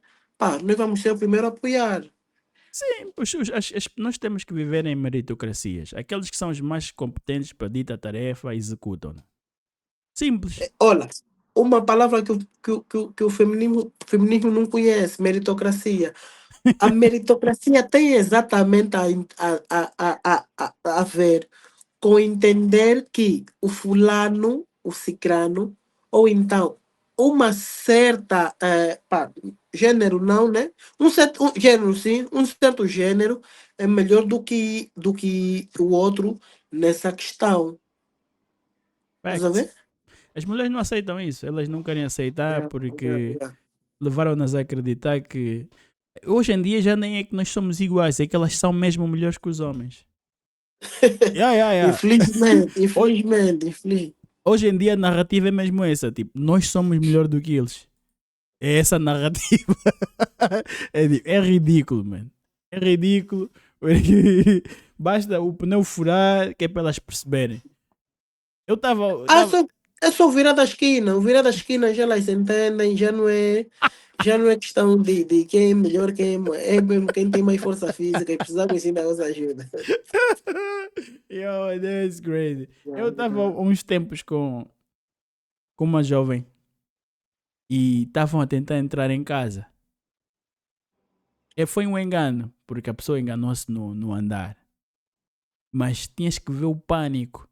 nós vamos ser o primeiro a apoiar. Sim, nós temos que viver em meritocracias. Aqueles que são os mais competentes para dita tarefa executam. Simples. Olha, uma palavra que o feminismo não conhece, meritocracia. A meritocracia tem exatamente a ver com entender que o fulano, o cicrano, ou então uma certa, gênero não, né? Gênero sim, um certo gênero é melhor do que o outro nessa questão. Estás a Facts. ver? As mulheres não aceitam isso. Elas não querem aceitar Yeah, yeah, porque yeah. levaram-nas a acreditar que Hoje em dia já nem é que nós somos iguais, é que elas são mesmo melhores que os homens. Yeah, yeah, yeah. Infelizmente, Ho- infelizmente, infelizmente. Hoje em dia a narrativa é mesmo essa, tipo, nós somos melhor do que eles. É essa a narrativa. É ridículo, mano. É ridículo. Basta o pneu furar que é para elas perceberem. Eu estava. Ah, é só virar da esquina. O virar da esquina já elas entendem, já não é questão de quem é melhor, é mesmo quem tem mais força física e precisamos sim da nossa ajuda. Yo, that's crazy. Eu estava Yeah. uns tempos com uma jovem e estavam a tentar entrar em casa. Foi um engano, porque a pessoa enganou-se no andar. Mas tinhas que ver o pânico.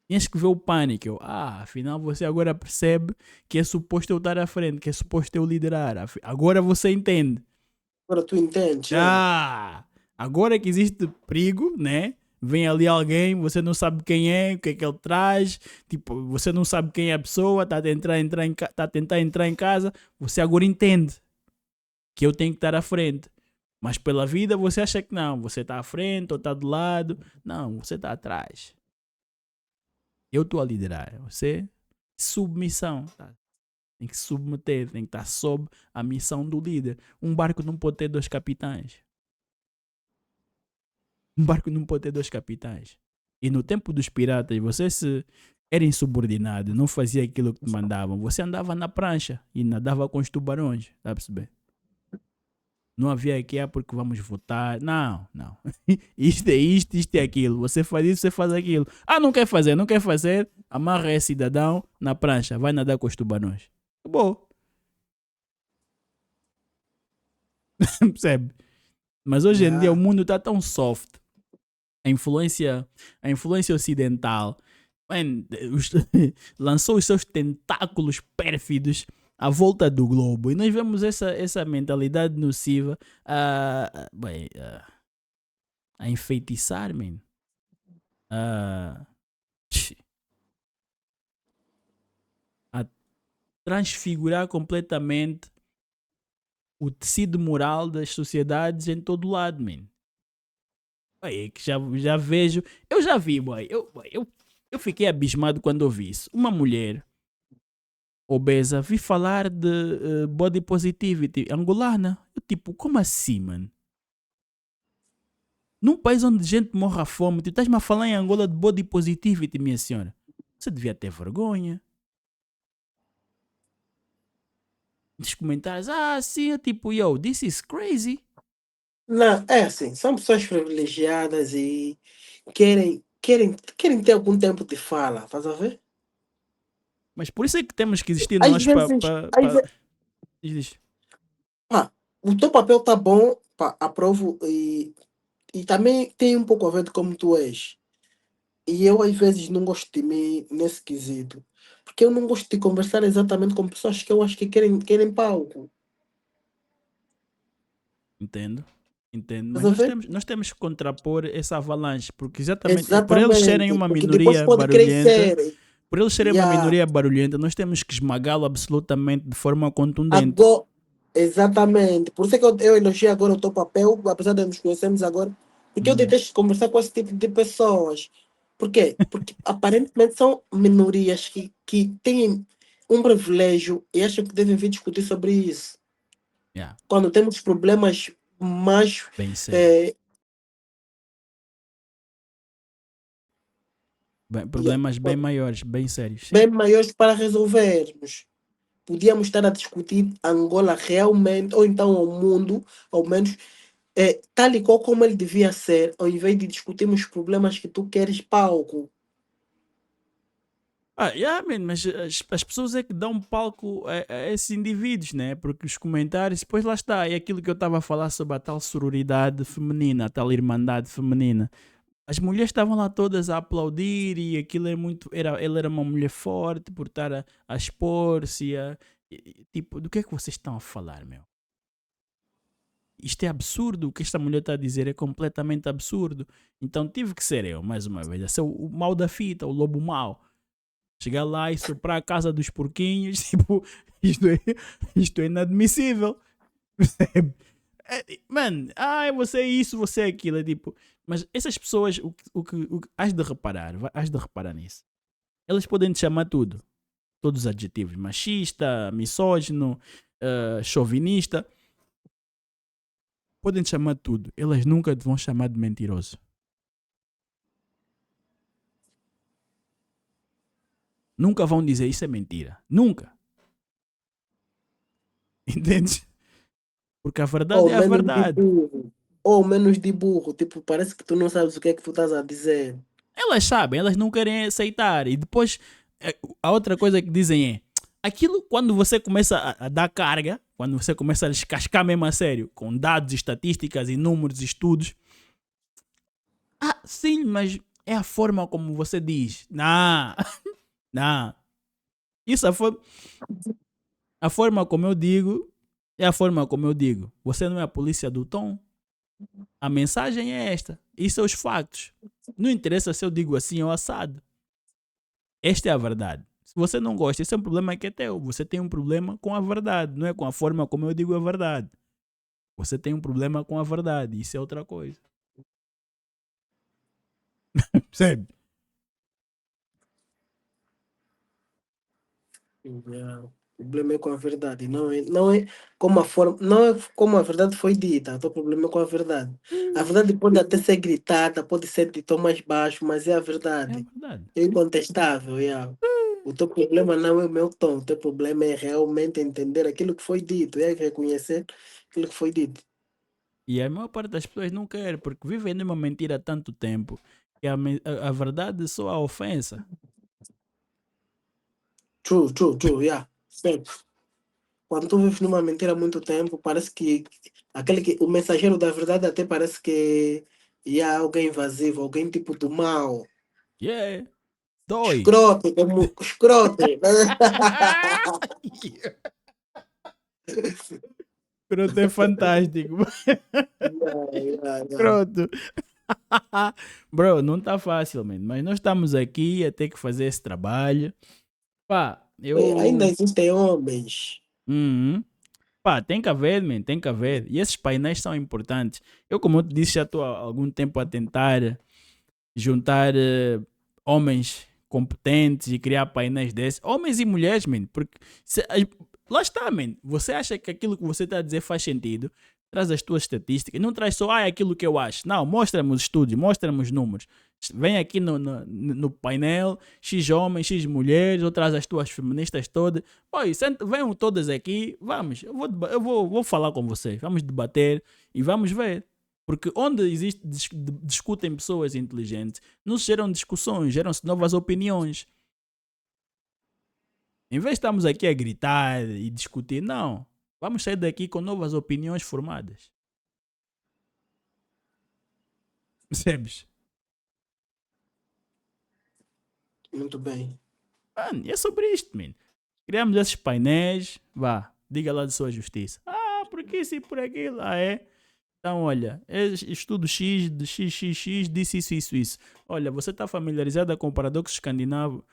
Tinhas que ver o pânico. Afinal você agora percebe que é suposto eu estar à frente, que é suposto eu liderar. Agora você entende. Agora tu entendes, já. Ah, agora que existe perigo, né? Vem ali alguém, você não sabe quem é, o que é que ele traz, tipo, você não sabe quem é a pessoa, está a tentar entrar em casa, você agora entende que eu tenho que estar à frente. Mas pela vida você acha que não, você está à frente ou está do lado. Não, você está atrás. Eu estou a liderar. Você, submissão. Tá? Tem que se submeter, tem que estar sob a missão do líder. Um barco não pode ter dois capitães. Um barco não pode ter dois capitães. E no tempo dos piratas, você se era insubordinado, não fazia aquilo que te mandavam, você andava na prancha e nadava com os tubarões, tá a perceber? Não havia aqui, porque vamos votar. Não, não. Isto é isto, isto é aquilo. Você faz isso, você faz aquilo. Não quer fazer, não quer fazer. Amarra esse cidadão na prancha, vai nadar com os tubarões. Acabou. Percebe? Mas hoje em dia o Yeah. mundo está tão soft. A influência, a influência ocidental, man, lançou os seus tentáculos pérfidos à volta do globo e nós vemos essa mentalidade nociva a enfeitiçar, man. A, a transfigurar completamente o tecido moral das sociedades em todo lado, man. É que já vejo. Eu já vi, boy. Eu fiquei abismado quando ouvi isso. Uma mulher obesa vi falar de body positivity angolana. Eu tipo, como assim, mano? Num país onde gente morre à fome, tu estás-me a falar em Angola de body positivity, minha senhora. Você devia ter vergonha. Nos comentários, sim, eu tipo, yo, this is crazy. Não, é assim, são pessoas privilegiadas e querem ter algum tempo de fala, estás a ver? Mas por isso é que temos que existir Às nós para. vezes, às ve- Diz. pá, o teu papel tá bom, pá, aprovo, e também tem um pouco a ver de como tu és. E eu às vezes não gosto de mim nesse quesito. Porque eu não gosto de conversar exatamente com pessoas que eu acho que querem palco. Entendo, entendo. Mas Estás a ver? nós temos que contrapor essa avalanche, porque exatamente por eles serem Exatamente. uma Porque depois minoria pode barulhenta, crescer. por eles serem E uma minoria barulhenta, nós temos que esmagá-lo absolutamente de forma contundente. agora, exatamente. Por isso é que eu elogio agora o teu papel, apesar de nos conhecermos agora, porque eu Uhum. detesto conversar com esse tipo de pessoas. Por quê? Porque aparentemente são minorias que têm um privilégio e acham que devem vir discutir sobre isso. Yeah, Quando temos problemas mais, bem sérios. eh, yeah, Problemas bem maiores, bem sérios, sim. bem maiores para resolvermos. Podíamos estar a discutir Angola realmente, ou então o mundo, ao menos, tal e qual como ele devia ser, ao invés de discutirmos os problemas que tu queres palco. Yeah, man, mas as pessoas é que dão palco a esses indivíduos, né? Porque os comentários, depois lá está, é aquilo que eu estava a falar sobre a tal sororidade feminina, a tal irmandade feminina. As mulheres estavam lá todas a aplaudir e aquilo é muito. Ela era uma mulher forte por estar a expor-se. Tipo, do que é que vocês estão a falar, meu? Isto é absurdo. O que esta mulher está a dizer é completamente absurdo. Então tive que ser eu, mais uma vez, a ser o mal da fita, o lobo mau. Chegar lá e soprar a casa dos porquinhos. Tipo, isto é inadmissível. Percebe? Mano, você é isso, você é aquilo. É tipo, mas essas pessoas, o que has de reparar, has de reparar nisso. Elas podem te chamar tudo. Todos os adjetivos. Machista, misógino, chauvinista. Podem te chamar tudo. Elas nunca te vão chamar de mentiroso. Nunca vão dizer isso é mentira. Nunca. Entendes? Porque a verdade Ou é a menos de verdade. burro. Ou menos de burro. Tipo, parece que tu não sabes o que é que tu estás a dizer. Elas sabem, elas não querem aceitar. E depois, a outra coisa que dizem é: aquilo quando você começa a dar carga, quando você começa a descascar mesmo a sério, com dados, estatísticas e números, estudos. Sim, mas é a forma como você diz. Não, não. Isso a forma como eu digo é a forma como eu digo. Você não é a polícia do tom. A mensagem é esta. Isso são os factos. Não interessa se eu digo assim ou assado. Esta é a verdade. Se você não gosta, esse é um problema que é teu. Você tem um problema com a verdade, não é com a forma como eu digo a verdade. Você tem um problema com a verdade. Isso é outra coisa. Percebe? Yeah. O problema é com a verdade. Não é como a forma, não é como a verdade foi dita. O teu problema é com a verdade. A verdade pode até ser gritada, pode ser de tom mais baixo, mas é a É a verdade. verdade. É incontestável. Yeah. O teu problema não é o meu tom. O teu problema é realmente entender aquilo que foi dito. É reconhecer aquilo que foi dito. E a maior parte das pessoas não quer, porque vivem numa mentira há tanto tempo que a verdade só a ofensa. True, true, true. Yeah. Certo. Quando tu vives numa mentira há muito tempo, parece que o mensageiro da verdade até parece que é alguém invasivo, alguém tipo do mal. Yeah, dói. Escroto, como escroto. Pronto, é fantástico. Yeah, yeah, yeah. Pronto. Bro, não tá fácil, man. Mas nós estamos aqui a ter que fazer esse trabalho. Pá, Ainda eu. existem homens. Uhum. Pá, tem que haver, man, tem que haver. E esses painéis são importantes. Eu, como eu te disse, já estou há algum tempo a tentar juntar homens competentes e criar painéis desses. Homens e mulheres, man. Porque lá está, man. Você acha que aquilo que você está a dizer faz sentido? Traz as tuas estatísticas. Não traz só aquilo que eu acho. Não, mostra-me os estudos, mostra-me os números. Vem aqui no painel, X homens, X mulheres, ou traz as tuas feministas todas. Oi, venham todas aqui, vamos, eu vou falar com vocês, vamos debater e vamos ver. Porque onde existe, discutem pessoas inteligentes, não se geram discussões, geram-se novas opiniões. Em vez de estarmos aqui a gritar e discutir, não. Vamos sair daqui com novas opiniões formadas. Percebes? Muito bem. Mano, é sobre isto, man. Criamos esses painéis, vá, diga lá de sua justiça. Porque isso e por aquilo, é. Então, olha, estudo X de XXX disse isso, isso, isso. Olha, você está familiarizada com o paradoxo escandinavo?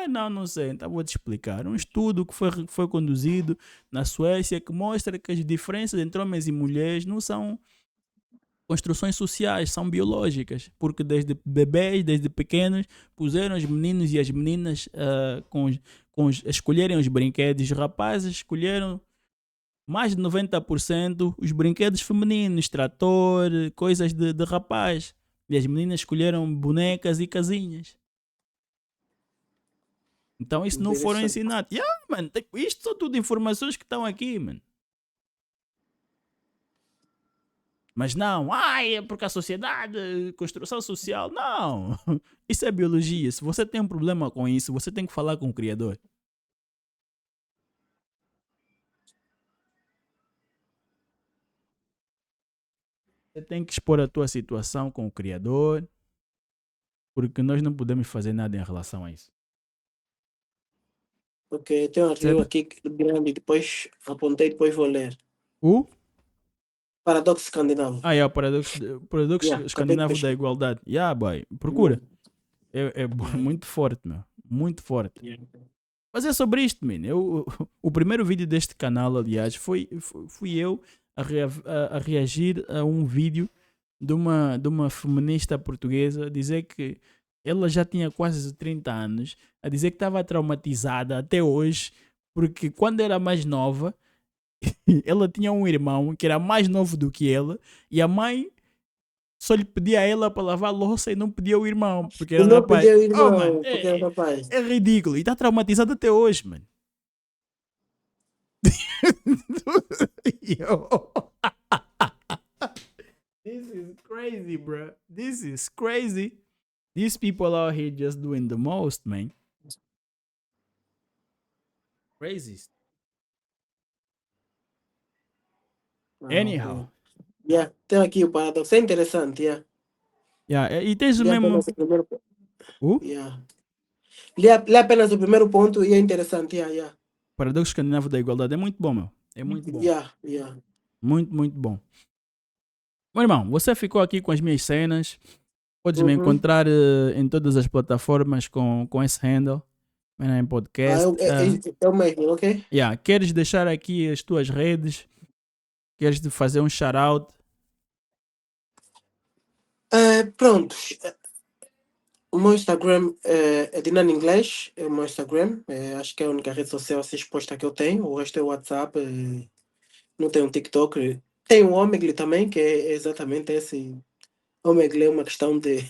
Não, não sei. Então vou te explicar. Um estudo que foi conduzido na Suécia que mostra que as diferenças entre homens e mulheres não são construções sociais, são biológicas. Porque desde bebês, desde pequenos, puseram os meninos e as meninas a escolherem os brinquedos. Os rapazes escolheram mais de 90% os brinquedos femininos, trator, coisas de rapaz. E as meninas escolheram bonecas e casinhas. Então isso não foram Interessante. ensinados. Mano, isto são tudo informações que estão aqui, mano. Mas não, é porque a sociedade, construção social, não. Isso é biologia. Se você tem um problema com isso, você tem que falar com o criador. Você tem que expor a tua situação com o criador, porque nós não podemos fazer nada em relação a isso. Ok, tem um artigo Certo? aqui grande, depois apontei, depois vou ler. O Paradoxo escandinavo. é o paradoxo Yeah, acabei de escandinavo da pesquisar. igualdade. Boy, Yeah, procura. É yeah, muito forte, meu. Muito forte. yeah. Mas é sobre isto, man. O primeiro vídeo deste canal, aliás, fui eu a reagir a um vídeo de uma feminista portuguesa, dizer que ela já tinha quase 30 anos, a dizer que estava traumatizada até hoje, porque quando era mais nova, ela tinha um irmão que era mais novo do que ela, e a mãe só lhe pedia a ela para lavar a louça e não pedia o irmão, porque E era não rapaz. pediu o Oh, mano, irmão, porque era rapaz. é ridículo. E está traumatizado até hoje, mano. Yo. This is crazy, bro. This is crazy. These people out here just doing the most, man. Crazy. Anyhow. Ok. Yeah. Tem aqui o paradoxo. É interessante, yeah. Yeah, e tens o Lê mesmo. apenas o primeiro ponto. O Yeah. Lê apenas o primeiro ponto e é interessante, yeah, yeah. paradoxo escandinavo da igualdade é muito bom, meu. É muito bom. Yeah, yeah. Muito, muito bom. Meu irmão, você ficou aqui com as minhas cenas. Podes me Uhum. encontrar em todas as plataformas com esse handle. Em podcast. É o mesmo, ok? Yeah. Queres deixar aqui as tuas redes? Queres fazer um shout-out? Pronto. O meu Instagram é Dinan Inglês, é o meu Instagram. Acho que é a única rede social assim exposta que eu tenho. O resto é o WhatsApp. Não tenho um TikTok. Tem o Omegle também, que é exatamente esse. Omegle é uma questão de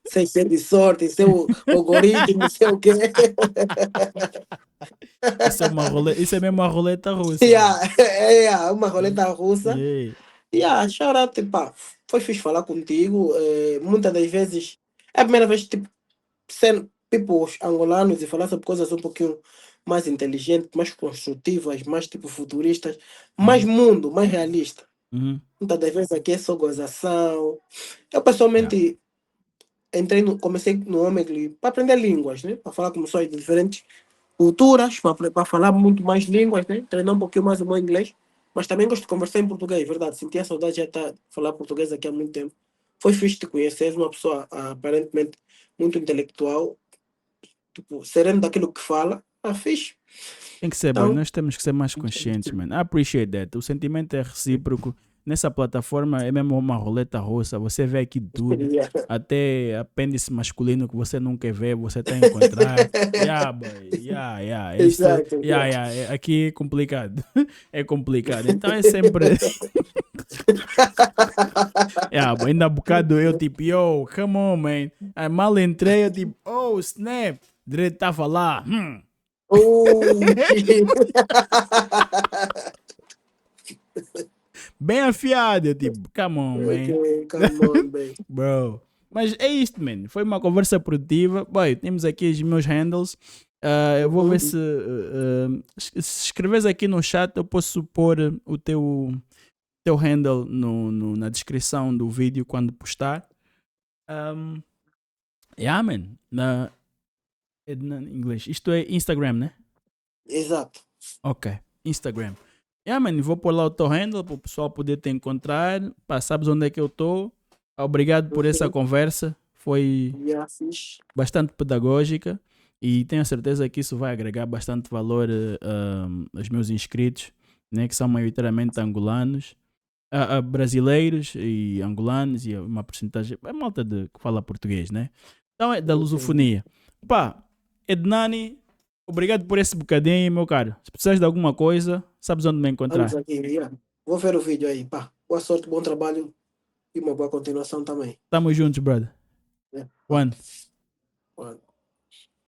sem ser de sorte, ser o algoritmo, não sei o quê. Isso é mesmo uma roleta russa, mano. Yeah, uma roleta russa. Yeah. Yeah, shout out, pá, foi fixe falar contigo. Muitas das vezes é a primeira vez tipo, ser tipo os angolanos e falar sobre coisas um pouquinho mais inteligentes, mais construtivas, mais tipo futuristas, mais Uhum. mundo, mais realista. Uhum. Muitas das vezes aqui é só gozação. Eu Yeah. pessoalmente comecei no Omegle para aprender línguas, né? Para falar com pessoas de diferentes culturas, para falar muito mais línguas, né? Treinar um pouquinho mais o meu inglês. Mas também gosto de conversar em português, verdade. Sentia saudade de já estar falar português aqui há muito tempo. Foi fixe te conhecer, uma pessoa aparentemente muito intelectual, tipo, sereno daquilo que fala. Fixe. Tem que ser, boy. Então, Nós temos que ser mais conscientes, man. I appreciate that. O sentimento é recíproco. Nessa plataforma é mesmo uma roleta russa. Você vê aqui tudo. yeah. Até apêndice masculino que você não quer ver, você está a encontrar. Yeah, boy. Yeah, yeah. Isto, Exato, yeah, exato. yeah. Aqui é complicado. É complicado. Então é sempre. Yeah, boy. Ainda há bocado eu tipo, yo, come on, man. Aí mal entrei, eu tipo, oh, snap. Direito estava lá. Shit. Bem afiado. Eu tipo, come on, man. Okay, come on, babe. Bro. Mas é isto, man. Foi uma conversa produtiva. Boy, temos aqui os meus handles. Eu vou ver Uhum. se escreves aqui no chat, eu posso pôr o teu handle na descrição do vídeo quando postar. Yeah, man. Na inglês. Isto é Instagram, né? Exato. Ok. Instagram. Yeah, man. Vou pôr lá o teu handle para o pessoal poder te encontrar. Pá, sabes onde é que eu estou. Obrigado por essa Uhum. conversa. Foi Yeah, fixe. bastante pedagógica e tenho a certeza que isso vai agregar bastante valor aos meus inscritos, né, que são maioritariamente angolanos, brasileiros e angolanos e uma porcentagem, é malta que fala português, né? Então é da lusofonia. Pá, Ednani, obrigado por esse bocadinho, meu caro. Se precisares de alguma coisa, sabes onde me Vamos encontrar. aqui, yeah. Vou ver o vídeo aí, pá. Boa sorte, bom trabalho e uma boa continuação também. Tamo juntos, brother. Yeah. Pá. One. One.